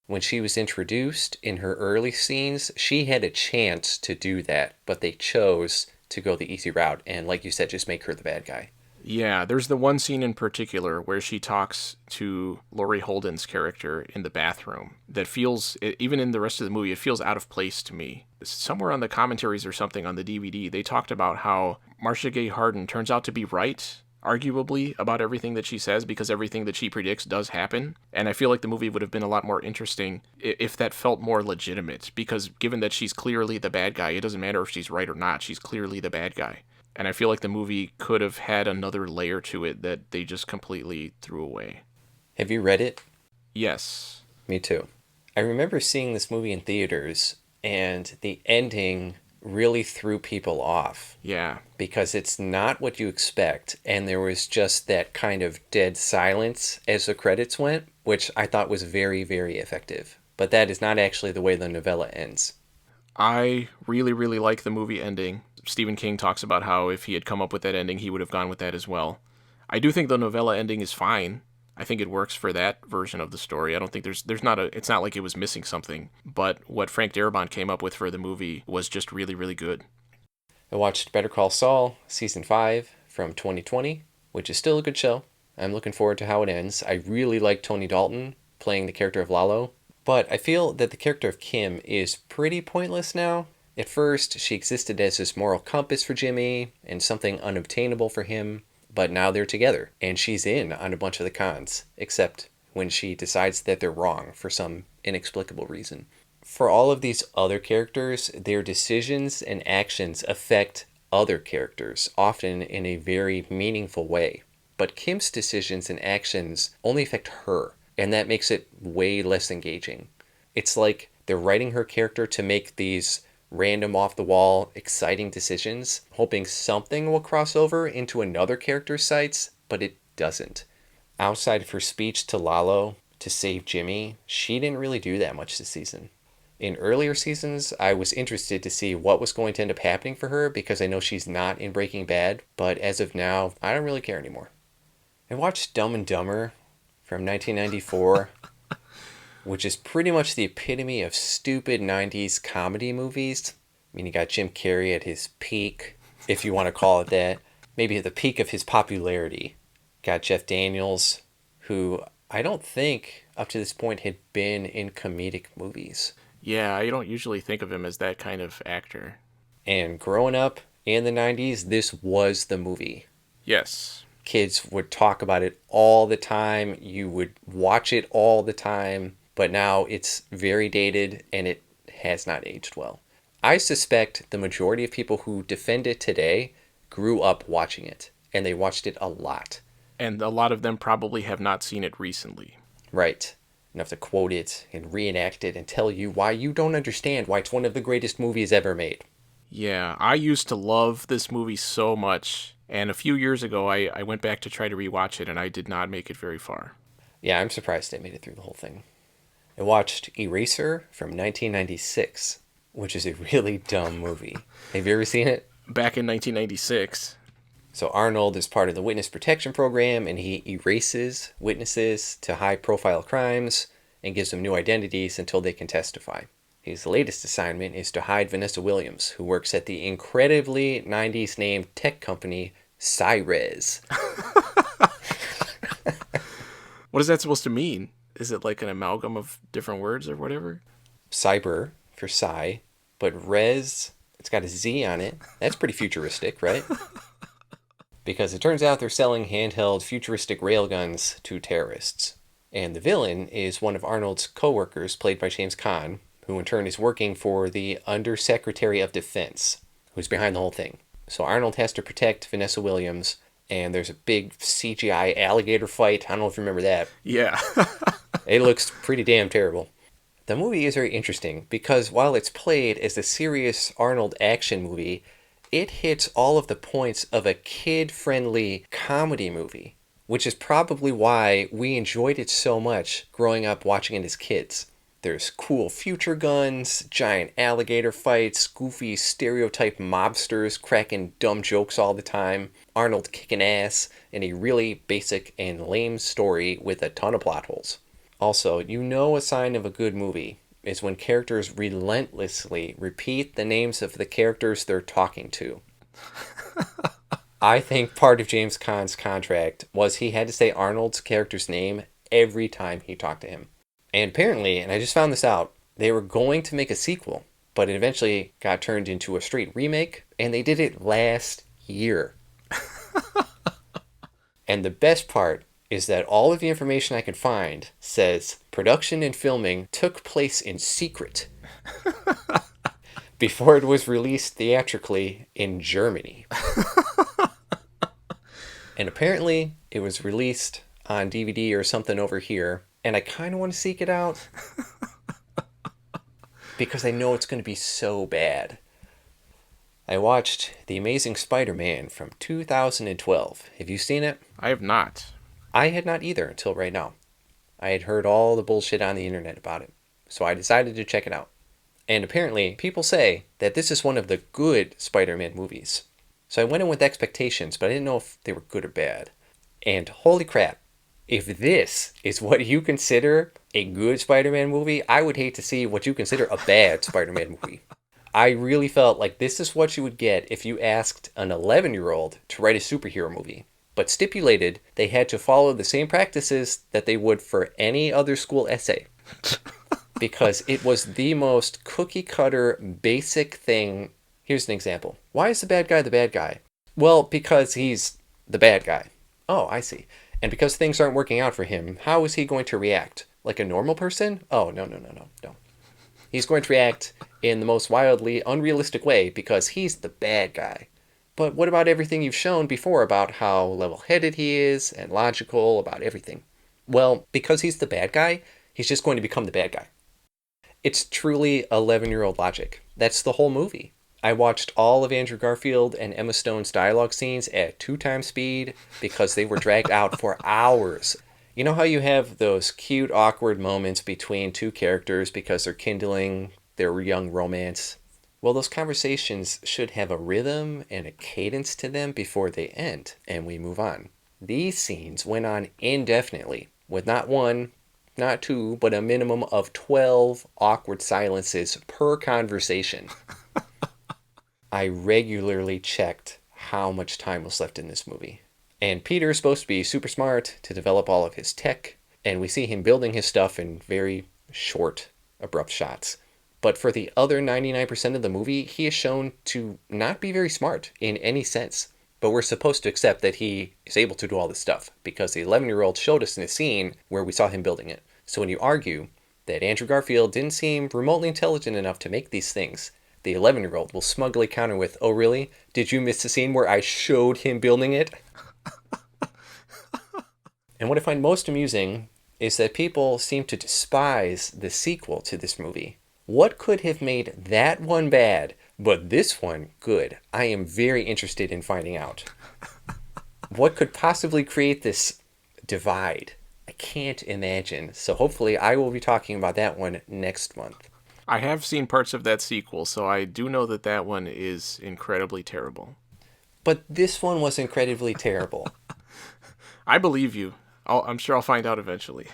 When she was introduced in her early scenes, she had a chance to do that, but they chose to go the easy route and, like you said, just make her the bad guy. Yeah, there's the one scene in particular where she talks to Laurie Holden's character in the bathroom that feels, even in the rest of the movie, it feels out of place to me. Somewhere on the commentaries or something on the DVD, they talked about how Marcia Gay Harden turns out to be right, arguably, about everything that she says because everything that she predicts does happen. And I feel like the movie would have been a lot more interesting if that felt more legitimate, because given that she's clearly the bad guy, it doesn't matter if she's right or not, she's clearly the bad guy. And I feel like the movie could have had another layer to it that they just completely threw away. Have you read it? Yes. Me too. I remember seeing this movie in theaters, and the ending really threw people off Yeah. because it's not what you expect, and there was just that kind of dead silence as the credits went, which I thought was very, very effective. But that is not actually the way the novella ends. I really, really like the movie ending. Stephen King talks about how if he had come up with that ending, he would have gone with that as well. I do think the novella ending is fine. I think it works for that version of the story. I don't think there's not a it's not like it was missing something, but what Frank Darabont came up with for the movie was just really, really good. I watched Better Call Saul season 5 from 2020, which is still a good show. I'm looking forward to how it ends. I really like Tony Dalton playing the character of Lalo, but I feel that the character of Kim is pretty pointless now. At first, she existed as this moral compass for Jimmy and something unobtainable for him, but now they're together, and she's in on a bunch of the cons, except when she decides that they're wrong for some inexplicable reason. For all of these other characters, their decisions and actions affect other characters, often in a very meaningful way. But Kim's decisions and actions only affect her, and that makes it way less engaging. It's like they're writing her character to make these random off the wall exciting decisions, hoping something will cross over into another character's sights, but it doesn't. Outside of her speech to Lalo to save Jimmy, she didn't really do that much this season. In earlier seasons, I was interested to see what was going to end up happening for her because I know she's not in Breaking Bad, but as of now, I don't really care anymore. I watched Dumb and Dumber from 1994, which is pretty much the epitome of stupid 90s comedy movies. I mean, you got Jim Carrey at his peak, if you want to call it that. Maybe at the peak of his popularity. Got Jeff Daniels, who I don't think up to this point had been in comedic movies. Yeah, I don't usually think of him as that kind of actor. And growing up in the 90s, this was the movie. Yes. Kids would talk about it all the time. You would watch it all the time. But now it's very dated and it has not aged well. I suspect the majority of people who defend it today grew up watching it, and they watched it a lot. And a lot of them probably have not seen it recently. Right. Enough to quote it and reenact it and tell you why you don't understand why it's one of the greatest movies ever made. Yeah, I used to love this movie so much, and a few years ago I went back to try to rewatch it, and I did not make it very far. Yeah, I'm surprised I made it through the whole thing. I watched Eraser from 1996, which is a really dumb movie. Have you ever seen it? Back in 1996. So Arnold is part of the witness protection program, and he erases witnesses to high-profile crimes and gives them new identities until they can testify. His latest assignment is to hide Vanessa Williams, who works at the incredibly 90s named tech company Cyrez. What is that supposed to mean? Is it like an amalgam of different words or whatever? Cyber for Psy, but Res, it's got a Z on it. That's pretty futuristic, right? Because it turns out they're selling handheld futuristic railguns to terrorists. And the villain is one of Arnold's co-workers, played by James Caan, who in turn is working for the Undersecretary of Defense, who's behind the whole thing. So Arnold has to protect Vanessa Williams, and there's a big CGI alligator fight. I don't know if you remember that. Yeah. It looks pretty damn terrible. The movie is very interesting because while it's played as a serious Arnold action movie, it hits all of the points of a kid-friendly comedy movie, which is probably why we enjoyed it so much growing up watching it as kids. There's cool future guns, giant alligator fights, goofy stereotype mobsters cracking dumb jokes all the time, Arnold kicking ass, and a really basic and lame story with a ton of plot holes. Also, you know a sign of a good movie is when characters relentlessly repeat the names of the characters they're talking to. I think part of James Caan's contract was he had to say Arnold's character's name every time he talked to him. And apparently, and I just found this out, they were going to make a sequel, but it eventually got turned into a straight remake, and they did it last year. And the best part is that all of the information I could find says production and filming took place in secret before it was released theatrically in Germany. And apparently, it was released on DVD or something over here, and I kind of want to seek it out because I know it's going to be so bad. I watched The Amazing Spider-Man from 2012. Have you seen it? I have not. I had not either until right now. I had heard all the bullshit on the internet about it, so I decided to check it out. And apparently, people say that this is one of the good Spider-Man movies. So I went in with expectations, but I didn't know if they were good or bad. And holy crap, if this is what you consider a good Spider-Man movie, I would hate to see what you consider a bad Spider-Man movie. I really felt like this is what you would get if you asked an 11-year-old to write a superhero movie, but stipulated they had to follow the same practices that they would for any other school essay. Because it was the most cookie-cutter, basic thing. Here's an example. Why is the bad guy the bad guy? Well, because he's the bad guy. Oh, I see. And because things aren't working out for him, how is he going to react? Like a normal person? Oh, no. He's going to react in the most wildly unrealistic way because he's the bad guy. But what about everything you've shown before about how level-headed he is and logical about everything? Well, because he's the bad guy, he's just going to become the bad guy. It's truly 11-year-old logic. That's the whole movie. I watched all of Andrew Garfield and Emma Stone's dialogue scenes at 2x speed because they were dragged out for hours. You know how you have those cute, awkward moments between two characters because they're kindling their young romance? Well, those conversations should have a rhythm and a cadence to them before they end, and we move on. These scenes went on indefinitely, with not one, not two, but a minimum of 12 awkward silences per conversation. I regularly checked how much time was left in this movie. And Peter is supposed to be super smart to develop all of his tech, and we see him building his stuff in very short, abrupt shots. But for the other 99% of the movie, he is shown to not be very smart in any sense. But we're supposed to accept that he is able to do all this stuff, because the 11-year-old showed us in a scene where we saw him building it. So when you argue that Andrew Garfield didn't seem remotely intelligent enough to make these things, the 11-year-old will smugly counter with, "Oh really? Did you miss the scene where I showed him building it?" And what I find most amusing is that people seem to despise the sequel to this movie. What could have made that one bad, but this one good? I am very interested in finding out. What could possibly create this divide? I can't imagine. So hopefully I will be talking about that one next month. I have seen parts of that sequel, so I do know that that one is incredibly terrible. But this one was incredibly terrible. I believe you. I'm sure I'll find out eventually.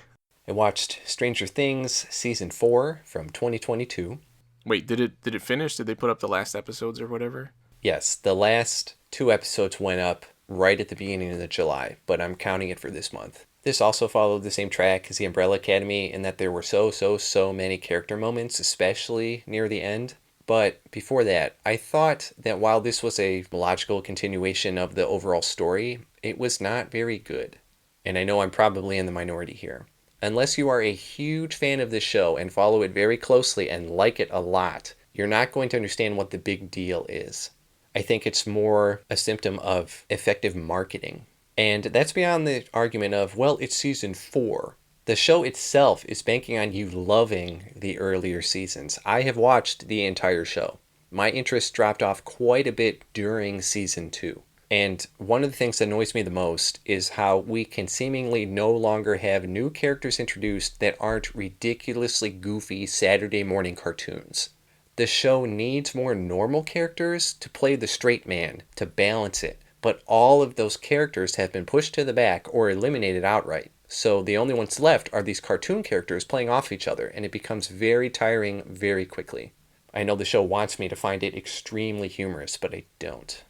I watched Stranger Things Season 4 from 2022. Wait, did it finish? Did they put up the last episodes or whatever? Yes, the last 2 episodes went up right at the beginning of July, but I'm counting it for this month. This also followed the same track as The Umbrella Academy in that there were so many character moments, especially near the end. But before that, I thought that while this was a logical continuation of the overall story, it was not very good. And I know I'm probably in the minority here. Unless you are a huge fan of this show and follow it very closely and like it a lot, you're not going to understand what the big deal is. I think it's more a symptom of effective marketing. And that's beyond the argument of, well, it's season 4. The show itself is banking on you loving the earlier seasons. I have watched the entire show. My interest dropped off quite a bit during season 2. And one of the things that annoys me the most is how we can seemingly no longer have new characters introduced that aren't ridiculously goofy Saturday morning cartoons. The show needs more normal characters to play the straight man, to balance it. But all of those characters have been pushed to the back or eliminated outright. So the only ones left are these cartoon characters playing off each other, and it becomes very tiring very quickly. I know the show wants me to find it extremely humorous, but I don't.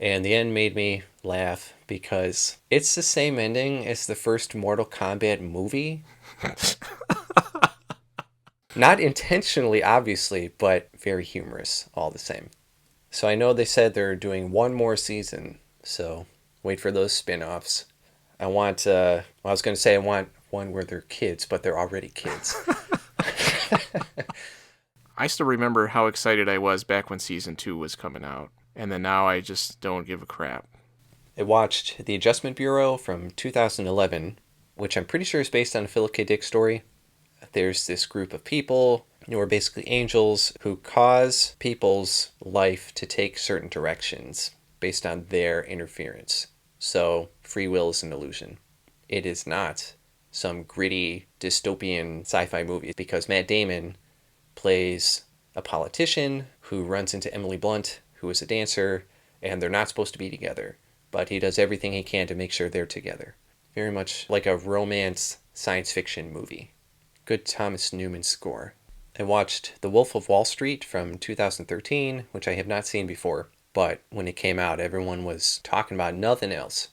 And the end made me laugh because it's the same ending as the first Mortal Kombat movie. Not intentionally, obviously, but very humorous all the same. So I know they said they're doing one more season, so wait for those spin offs. I was going to say I want one where they're kids, but they're already kids. I still remember how excited I was back when season 2 was coming out. And then now I just don't give a crap. I watched The Adjustment Bureau from 2011, which I'm pretty sure is based on a Philip K. Dick story. There's this group of people who are basically angels who cause people's life to take certain directions based on their interference. So free will is an illusion. It is not some gritty dystopian sci-fi movie because Matt Damon plays a politician who runs into Emily Blunt, who is a dancer, and they're not supposed to be together. But he does everything he can to make sure they're together. Very much like a romance science fiction movie. Good Thomas Newman score. I watched The Wolf of Wall Street from 2013, which I have not seen before, but when it came out, everyone was talking about nothing else.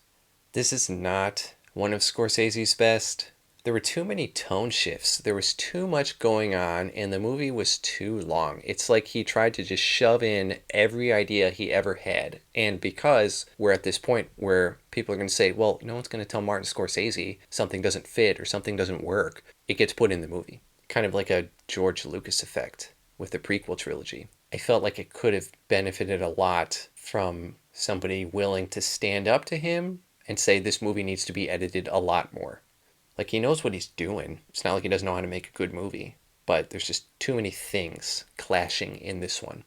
This is not one of Scorsese's best. There were too many tone shifts. There was too much going on, and the movie was too long. It's like he tried to just shove in every idea he ever had. And because we're at this point where people are going to say, well, no one's going to tell Martin Scorsese something doesn't fit or something doesn't work, it gets put in the movie. Kind of like a George Lucas effect with the prequel trilogy. I felt like it could have benefited a lot from somebody willing to stand up to him and say this movie needs to be edited a lot more. Like, he knows what he's doing. It's not like he doesn't know how to make a good movie. But there's just too many things clashing in this one.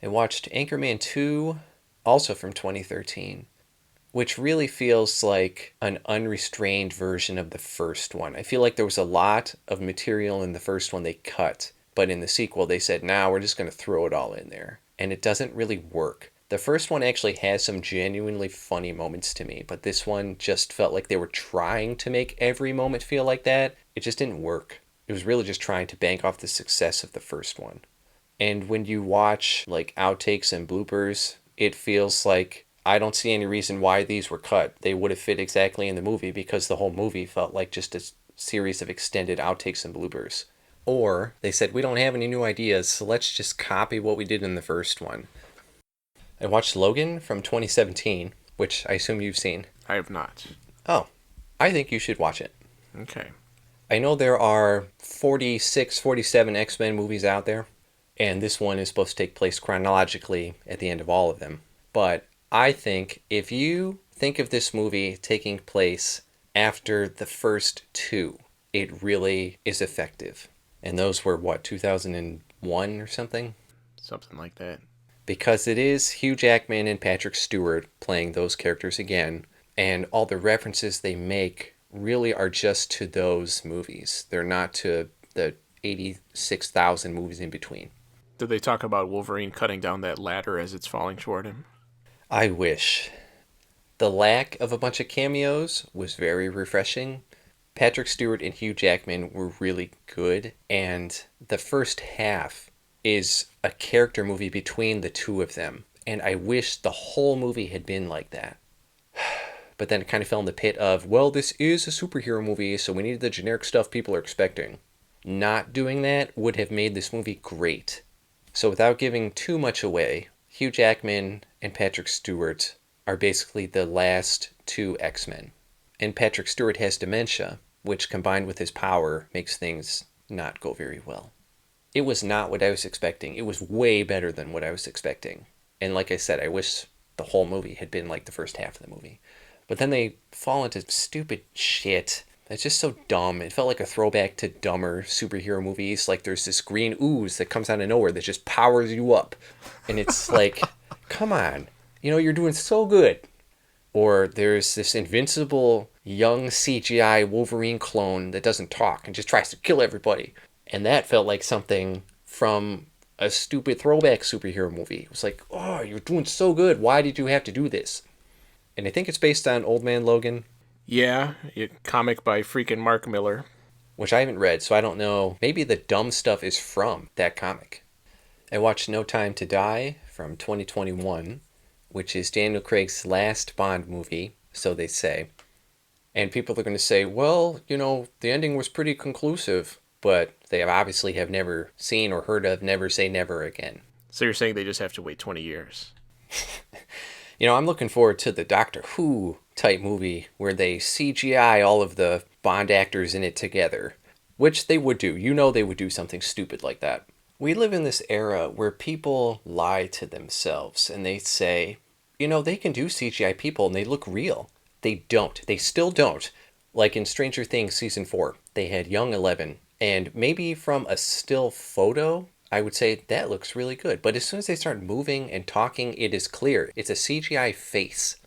I watched Anchorman 2, also from 2013, which really feels like an unrestrained version of the first one. I feel like there was a lot of material in the first one they cut. But in the sequel, they said, nah, we're just going to throw it all in there. And it doesn't really work. The first one actually has some genuinely funny moments to me, but this one just felt like they were trying to make every moment feel like that. It just didn't work. It was really just trying to bank off the success of the first one. And when you watch like outtakes and bloopers, it feels like I don't see any reason why these were cut. They would have fit exactly in the movie because the whole movie felt like just a series of extended outtakes and bloopers. Or they said, we don't have any new ideas, so let's just copy what we did in the first one. I watched Logan from 2017, which I assume you've seen. I have not. Oh, I think you should watch it. Okay. I know there are 46, 47 X-Men movies out there, and this one is supposed to take place chronologically at the end of all of them. But I think if you think of this movie taking place after the first two, it really is effective. And those were, 2001 or something? Something like that. Because it is Hugh Jackman and Patrick Stewart playing those characters again, and all the references they make really are just to those movies. They're not to the 86,000 movies in between. Did they talk about Wolverine cutting down that ladder as it's falling toward him? I wish. The lack of a bunch of cameos was very refreshing. Patrick Stewart and Hugh Jackman were really good, and the first half is a character movie between the two of them. And I wish the whole movie had been like that. But then it kind of fell in the pit of, well, this is a superhero movie, so we need the generic stuff people are expecting. Not doing that would have made this movie great. So without giving too much away, Hugh Jackman and Patrick Stewart are basically the last two X-Men. And Patrick Stewart has dementia, which combined with his power makes things not go very well. It was not what I was expecting. It was way better than what I was expecting. And like I said, I wish the whole movie had been like the first half of the movie. But then they fall into stupid shit. It's just so dumb. It felt like a throwback to dumber superhero movies. Like there's this green ooze that comes out of nowhere that just powers you up. And it's like, come on. You're doing so good. Or there's this invincible young CGI Wolverine clone that doesn't talk and just tries to kill everybody. And that felt like something from a stupid throwback superhero movie. It was like, oh, you're doing so good. Why did you have to do this? And I think it's based on Old Man Logan. Yeah, a comic by freaking Mark Miller. which I haven't read, so I don't know. Maybe the dumb stuff is from that comic. I watched No Time to Die from 2021, which is Daniel Craig's last Bond movie, so they say. And people are going to say, well, the ending was pretty conclusive, but they obviously have never seen or heard of Never Say Never Again. So you're saying they just have to wait 20 years? I'm looking forward to the Doctor Who type movie where they CGI all of the Bond actors in it together, which they would do. They would do something stupid like that. We live in this era where people lie to themselves and they say, they can do CGI people and they look real. They don't. They still don't. Like in Stranger Things season 4, they had young Eleven, and maybe from a still photo, I would say that looks really good. But as soon as they start moving and talking, it is clear. It's a CGI face.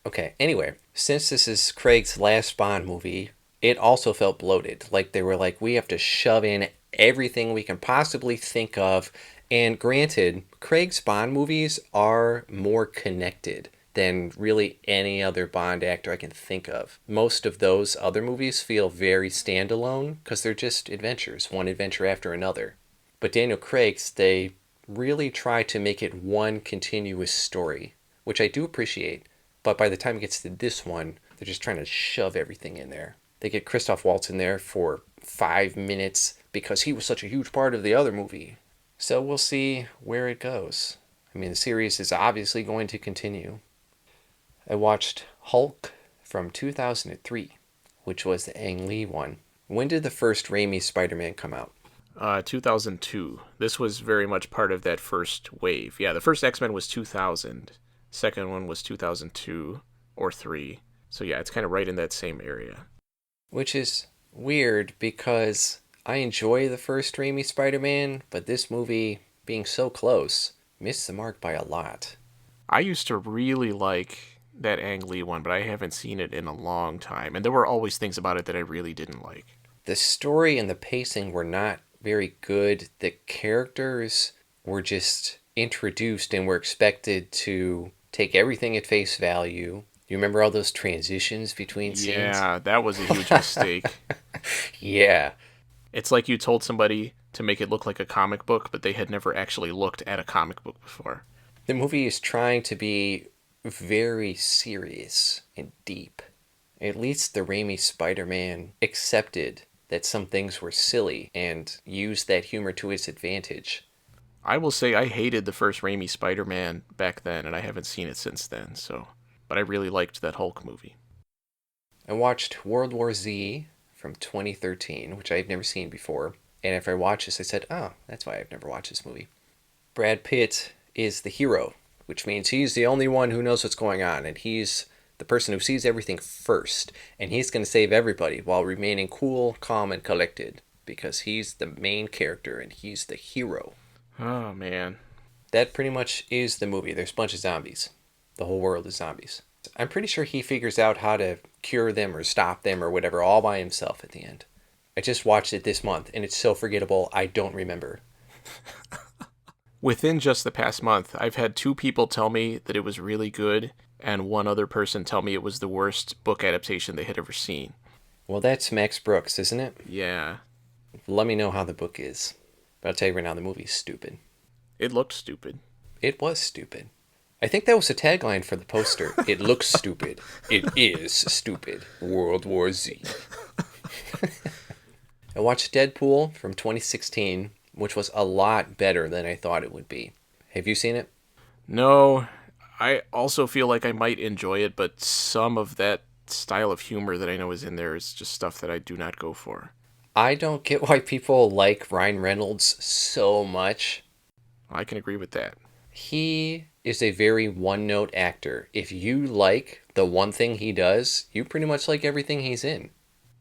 Okay, anyway, since this is Craig's last Bond movie, it also felt bloated. Like they were like, we have to shove in everything we can possibly think of. And granted, Craig's Bond movies are more connected than really any other Bond actor I can think of. Most of those other movies feel very standalone because they're just adventures, one adventure after another. But Daniel Craig's, they really try to make it one continuous story, which I do appreciate. But by the time it gets to this one, they're just trying to shove everything in there. They get Christoph Waltz in there for 5 minutes because he was such a huge part of the other movie. So we'll see where it goes. I mean, the series is obviously going to continue. I watched Hulk from 2003, which was the Ang Lee one. When did the first Raimi Spider-Man come out? 2002. This was very much part of that first wave. Yeah, the first X-Men was 2000. Second one was 2002 or 3. So yeah, it's kind of right in that same area. Which is weird because I enjoy the first Raimi Spider-Man, but this movie, being so close, missed the mark by a lot. I used to really like that Ang Lee one, but I haven't seen it in a long time. And there were always things about it that I really didn't like. The story and the pacing were not very good. The characters were just introduced and were expected to take everything at face value. You remember all those transitions between scenes? Yeah, that was a huge mistake. Yeah. It's like you told somebody to make it look like a comic book, but they had never actually looked at a comic book before. The movie is trying to be very serious and deep. At least the Raimi Spider-Man accepted that some things were silly and used that humor to its advantage. I will say I hated the first Raimi Spider-Man back then, and I haven't seen it since then, so... But I really liked that Hulk movie. I watched World War Z from 2013, which I've never seen before. And after I watched this, I said, oh, that's why I've never watched this movie. Brad Pitt is the hero, which means he's the only one who knows what's going on. And he's the person who sees everything first. And he's going to save everybody while remaining cool, calm, and collected. Because he's the main character and he's the hero. Oh, man. That pretty much is the movie. There's a bunch of zombies. The whole world is zombies. I'm pretty sure he figures out how to cure them or stop them or whatever all by himself at the end. I just watched it this month and it's so forgettable I don't remember. Within just the past month, I've had 2 people tell me that it was really good, and one other person tell me it was the worst book adaptation they had ever seen. Well, that's Max Brooks, isn't it? Yeah. Let me know how the book is. But I'll tell you right now, the movie's stupid. It looked stupid. It was stupid. I think that was the tagline for the poster. It looks stupid. It is stupid. World War Z. I watched Deadpool from 2016, which was a lot better than I thought it would be. Have you seen it? No, I also feel like I might enjoy it, but some of that style of humor that I know is in there is just stuff that I do not go for. I don't get why people like Ryan Reynolds so much. I can agree with that. He is a very one-note actor. If you like the one thing he does, you pretty much like everything he's in.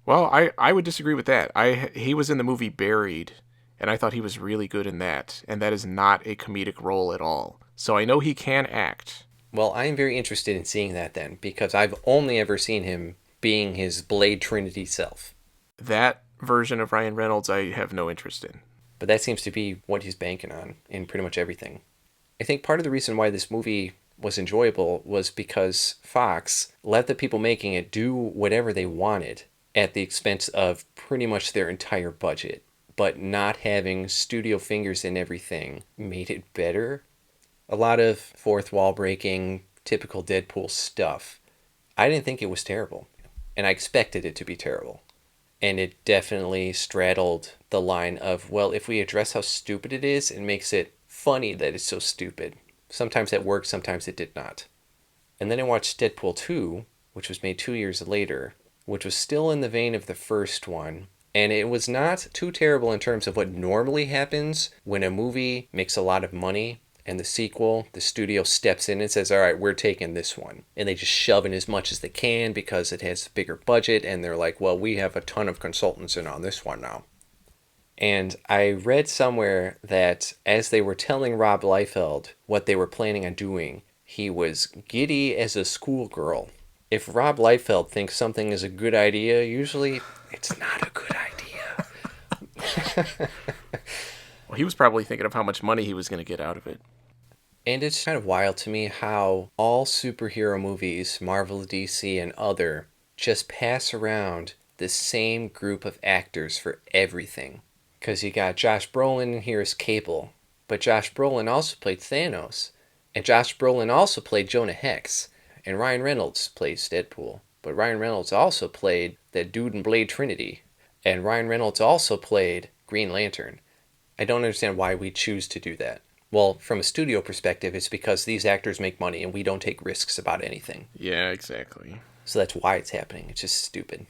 Well, I would disagree with that. He was in the movie Buried, and I thought he was really good in that, and that is not a comedic role at all. So I know he can act. Well, I am very interested in seeing that then, because I've only ever seen him being his Blade Trinity self. That version of Ryan Reynolds I have no interest in. But that seems to be what he's banking on in pretty much everything. I think part of the reason why this movie was enjoyable was because Fox let the people making it do whatever they wanted at the expense of pretty much their entire budget. But not having studio fingers in everything made it better. A lot of fourth wall breaking, typical Deadpool stuff. I didn't think it was terrible, and I expected it to be terrible. And it definitely straddled the line of, well, if we address how stupid it is, it makes it funny that it's so stupid. Sometimes that worked, sometimes it did not. And then I watched Deadpool 2, which was made 2 years later, which was still in the vein of the first one. And it was not too terrible in terms of what normally happens when a movie makes a lot of money and the sequel, the studio steps in and says, all right, we're taking this one. And they just shove in as much as they can because it has a bigger budget. And they're like, well, we have a ton of consultants in on this one now. And I read somewhere that as they were telling Rob Liefeld what they were planning on doing, he was giddy as a schoolgirl. If Rob Liefeld thinks something is a good idea, usually it's not a good idea. Well, he was probably thinking of how much money he was going to get out of it. And it's kind of wild to me how all superhero movies, Marvel, DC, and other, just pass around the same group of actors for everything. Because you got Josh Brolin in here as Cable, but Josh Brolin also played Thanos, and Josh Brolin also played Jonah Hex, and Ryan Reynolds plays Deadpool, but Ryan Reynolds also played that dude in Blade Trinity, and Ryan Reynolds also played Green Lantern. I don't understand why we choose to do that. Well, from a studio perspective, it's because these actors make money and we don't take risks about anything. Yeah, exactly. So that's why it's happening. It's just stupid.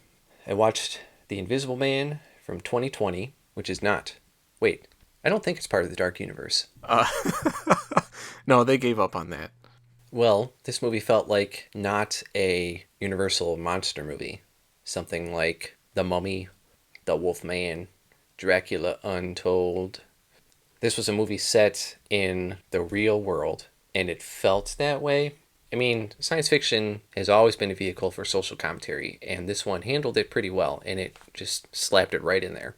I watched The Invisible Man from 2020, which is not... Wait, I don't think it's part of the Dark Universe. No, they gave up on that. Well, this movie felt like not a Universal monster movie. Something like The Mummy, The Wolfman, Dracula Untold. This was a movie set in the real world, and it felt that way. I mean, science fiction has always been a vehicle for social commentary, and this one handled it pretty well, and it just slapped it right in there.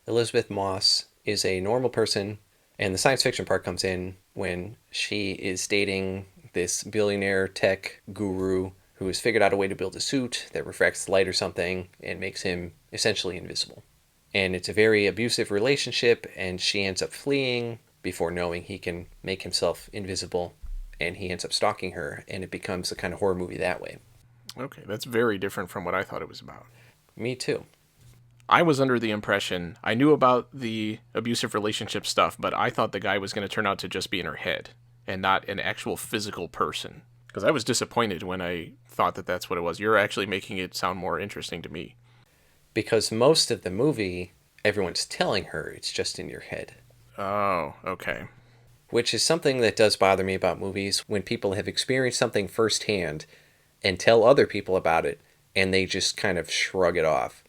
Elizabeth Moss is a normal person, and the science fiction part comes in when she is dating this billionaire tech guru who has figured out a way to build a suit that refracts light or something and makes him essentially invisible. And it's a very abusive relationship, and she ends up fleeing before knowing he can make himself invisible, and he ends up stalking her, and it becomes a kind of horror movie that way. Okay, that's very different from what I thought it was about. Me too. I was under the impression, I knew about the abusive relationship stuff, but I thought the guy was going to turn out to just be in her head and not an actual physical person. Because I was disappointed when I thought that that's what it was. You're actually making it sound more interesting to me. Because most of the movie, everyone's telling her it's just in your head. Oh, okay. Which is something that does bother me about movies, when people have experienced something firsthand and tell other people about it, and they just kind of shrug it off.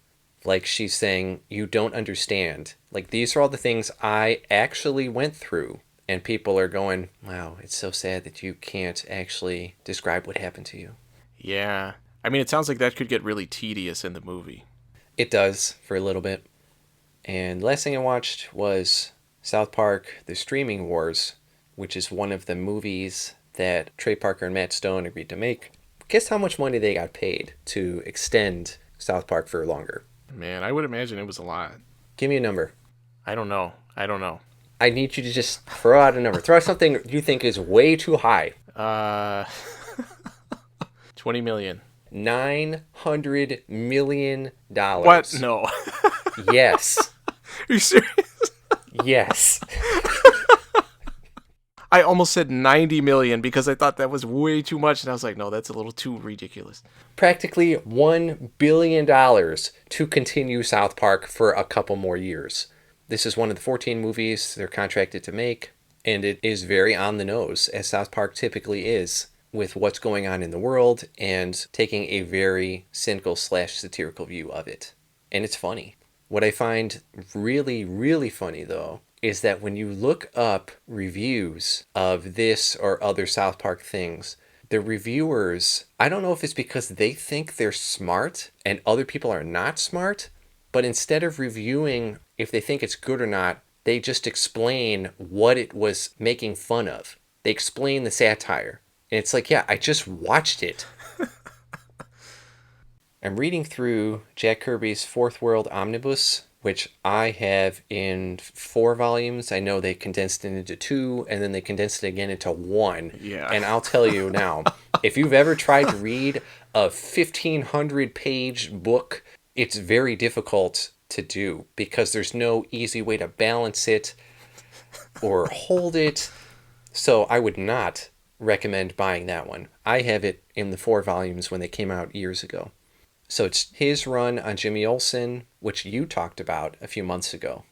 Like she's saying, you don't understand. Like, these are all the things I actually went through. And people are going, wow, it's so sad that you can't actually describe what happened to you. Yeah. I mean, it sounds like that could get really tedious in the movie. It does, for a little bit. And the last thing I watched was South Park, The Streaming Wars, which is one of the movies that Trey Parker and Matt Stone agreed to make. Guess how much money they got paid to extend South Park for longer? Man, I would imagine it was a lot. Give me a number. I don't know. I need you to just throw out a number. Throw out something you think is way too high. 20 million. $900 million. What? No. Yes. Are you serious? Yes. I almost said 90 million because I thought that was way too much, and I was like, no, that's a little too ridiculous. Practically $1 billion to continue South Park for a couple more years. This is one of the 14 movies they're contracted to make, and it is very on the nose, as South Park typically is, with what's going on in the world and taking a very cynical / satirical view of it. And it's funny. What I find really, really funny, though, is that when you look up reviews of this or other South Park things, the reviewers, I don't know if it's because they think they're smart and other people are not smart, but instead of reviewing if they think it's good or not, they just explain what it was making fun of. They explain the satire. And it's like, yeah, I just watched it. I'm reading through Jack Kirby's Fourth World Omnibus, which I have in 4 volumes. I know they condensed it into 2, and then they condensed it again into 1. Yeah. And I'll tell you now, if you've ever tried to read a 1,500-page book, it's very difficult to do because there's no easy way to balance it or hold it. So I would not recommend buying that one. I have it in the 4 volumes when they came out years ago. So it's his run on Jimmy Olsen, which you talked about a few months ago.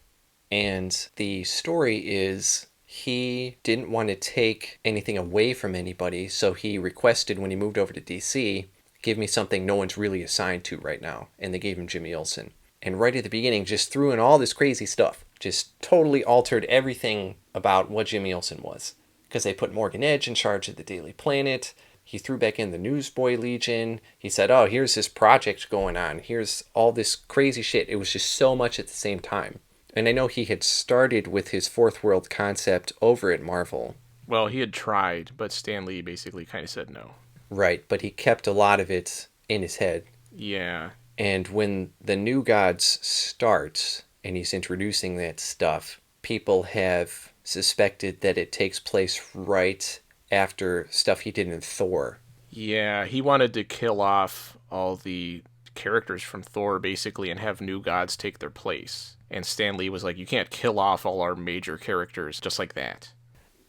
And the story is he didn't want to take anything away from anybody, so he requested when he moved over to DC, give me something no one's really assigned to right now. And they gave him Jimmy Olsen. And right at the beginning, just threw in all this crazy stuff. Just totally altered everything about what Jimmy Olsen was. Because they put Morgan Edge in charge of the Daily Planet. He threw back in the Newsboy Legion. He said, oh, here's this project going on. Here's all this crazy shit. It was just so much at the same time. And I know he had started with his Fourth World concept over at Marvel. Well, he had tried, but Stan Lee basically kind of said no. Right, but he kept a lot of it in his head. Yeah. And when the New Gods starts, and he's introducing that stuff, people have suspected that it takes place right after stuff he did in Thor. Yeah, he wanted to kill off all the characters from Thor, basically, and have new gods take their place. And Stan Lee was like, you can't kill off all our major characters just like that.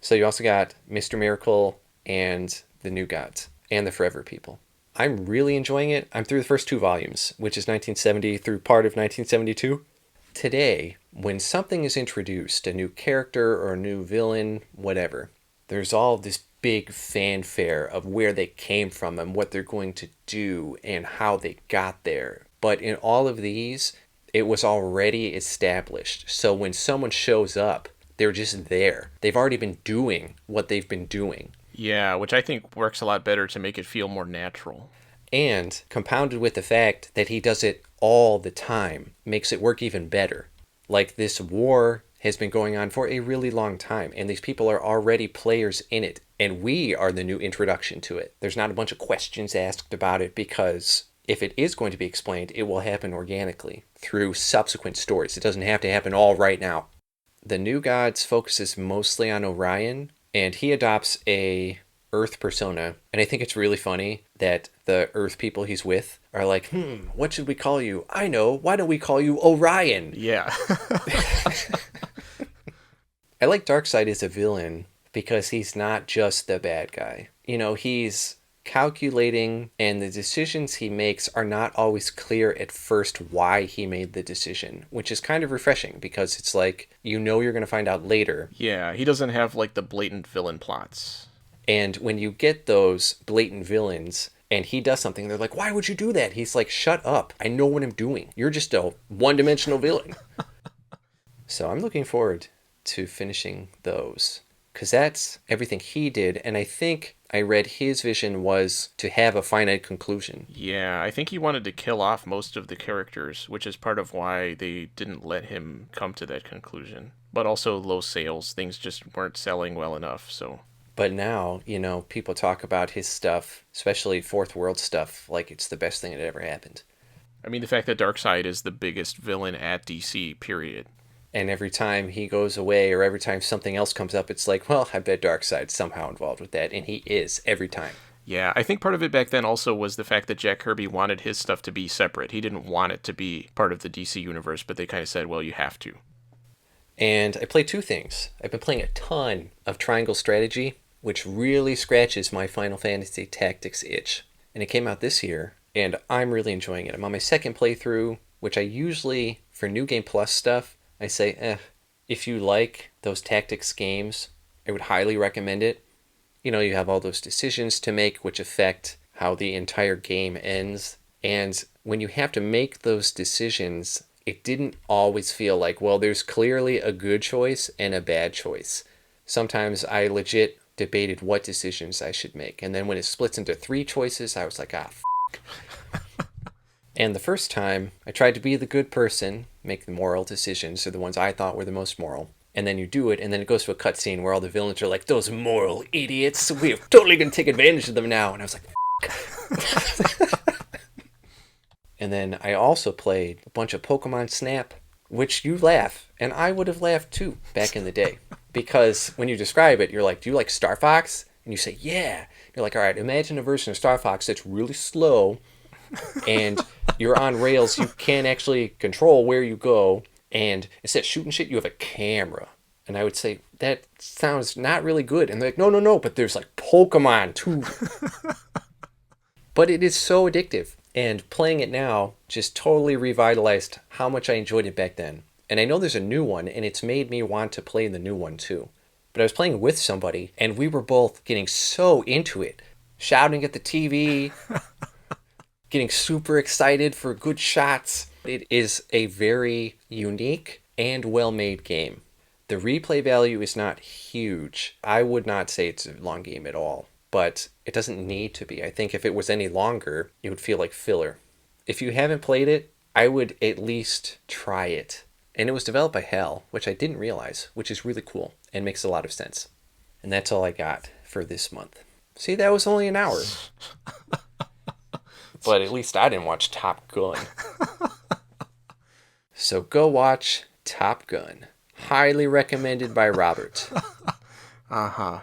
So you also got Mr. Miracle and the New Gods and the Forever People. I'm really enjoying it. I'm through the first 2 volumes, which is 1970 through part of 1972. Today, when something is introduced, a new character or a new villain, whatever, there's all this big fanfare of where they came from and what they're going to do and how they got there. But in all of these, it was already established. So when someone shows up, they're just there. They've already been doing what they've been doing. Yeah, which I think works a lot better to make it feel more natural. And compounded with the fact that he does it all the time makes it work even better. Like, this war has been going on for a really long time, and these people are already players in it, and we are the new introduction to it. There's not a bunch of questions asked about it, because if it is going to be explained, it will happen organically through subsequent stories. It doesn't have to happen all right now. The New Gods focuses mostly on Orion, and he adopts a Earth persona, and I think it's really funny that the Earth people he's with are like, what should we call you? I know, why don't we call you Orion? Yeah. I like Darkseid as a villain because he's not just the bad guy. You know, he's calculating, and the decisions he makes are not always clear at first why he made the decision, which is kind of refreshing because it's like, you know, you're going to find out later. Yeah, he doesn't have like the blatant villain plots. And when you get those blatant villains and he does something, they're like, why would you do that? He's like, shut up. I know what I'm doing. You're just a one-dimensional villain. So I'm looking forward to finishing those, because that's everything he did, and I think I read his vision was to have a finite conclusion. Yeah, I think he wanted to kill off most of the characters, which is part of why they didn't let him come to that conclusion. But also low sales, things just weren't selling well enough, so... But now, you know, people talk about his stuff, especially Fourth World stuff, like it's the best thing that ever happened. I mean, the fact that Darkseid is the biggest villain at DC, period. And every time he goes away or every time something else comes up, it's like, well, I bet Darkseid's somehow involved with that. And he is every time. Yeah, I think part of it back then also was the fact that Jack Kirby wanted his stuff to be separate. He didn't want it to be part of the DC universe, but they kind of said, well, you have to. And I play 2 things. I've been playing a ton of Triangle Strategy, which really scratches my Final Fantasy Tactics itch. And it came out this year, and I'm really enjoying it. I'm on my second playthrough, which I usually, for New Game Plus stuff, I say, if you like those tactics games, I would highly recommend it. You know, you have all those decisions to make which affect how the entire game ends. And when you have to make those decisions, it didn't always feel like, well, there's clearly a good choice and a bad choice. Sometimes I legit debated what decisions I should make. And then when it splits into 3 choices, I was like, f***. And the first time, I tried to be the good person, make the moral decisions, or the ones I thought were the most moral. and then you do it, and then it goes to a cutscene where all the villains are like, those moral idiots, we're totally gonna take advantage of them now. And I was like, and then I also played a bunch of Pokemon Snap, which you laugh, and I would have laughed too back in the day. Because when you describe it, you're like, do you like Star Fox? And you say, yeah. You're like, all right, imagine a version of Star Fox that's really slow, and you're on rails, you can't actually control where you go, and instead of shooting shit, you have a camera. And I would say, that sounds not really good. And they're like, no, no, no, but there's like Pokemon too. But it is so addictive. And playing it now just totally revitalized how much I enjoyed it back then. And I know there's a new one, and it's made me want to play the new one too. But I was playing with somebody, and we were both getting so into it, shouting at the TV, getting super excited for good shots. It is a very unique and well-made game. The replay value is not huge. I would not say it's a long game at all, but it doesn't need to be. I think if it was any longer, it would feel like filler. If you haven't played it, I would at least try it. And it was developed by HAL, which I didn't realize, which is really cool and makes a lot of sense. And that's all I got for this month. See, that was only an hour. But at least I didn't watch Top Gun. So go watch Top Gun. Highly recommended by Robert. Uh-huh.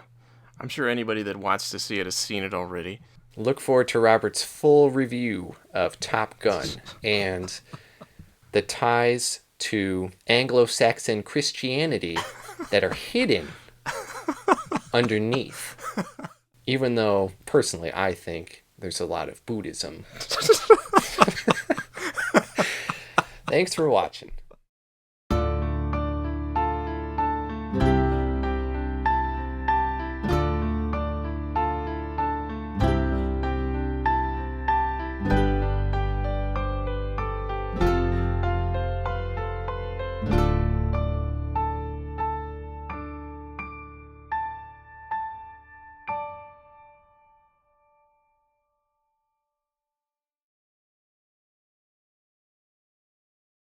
I'm sure anybody that wants to see it has seen it already. Look forward to Robert's full review of Top Gun and the ties to Anglo-Saxon Christianity that are hidden underneath. Even though, personally, I think there's a lot of Buddhism. Thanks for watching.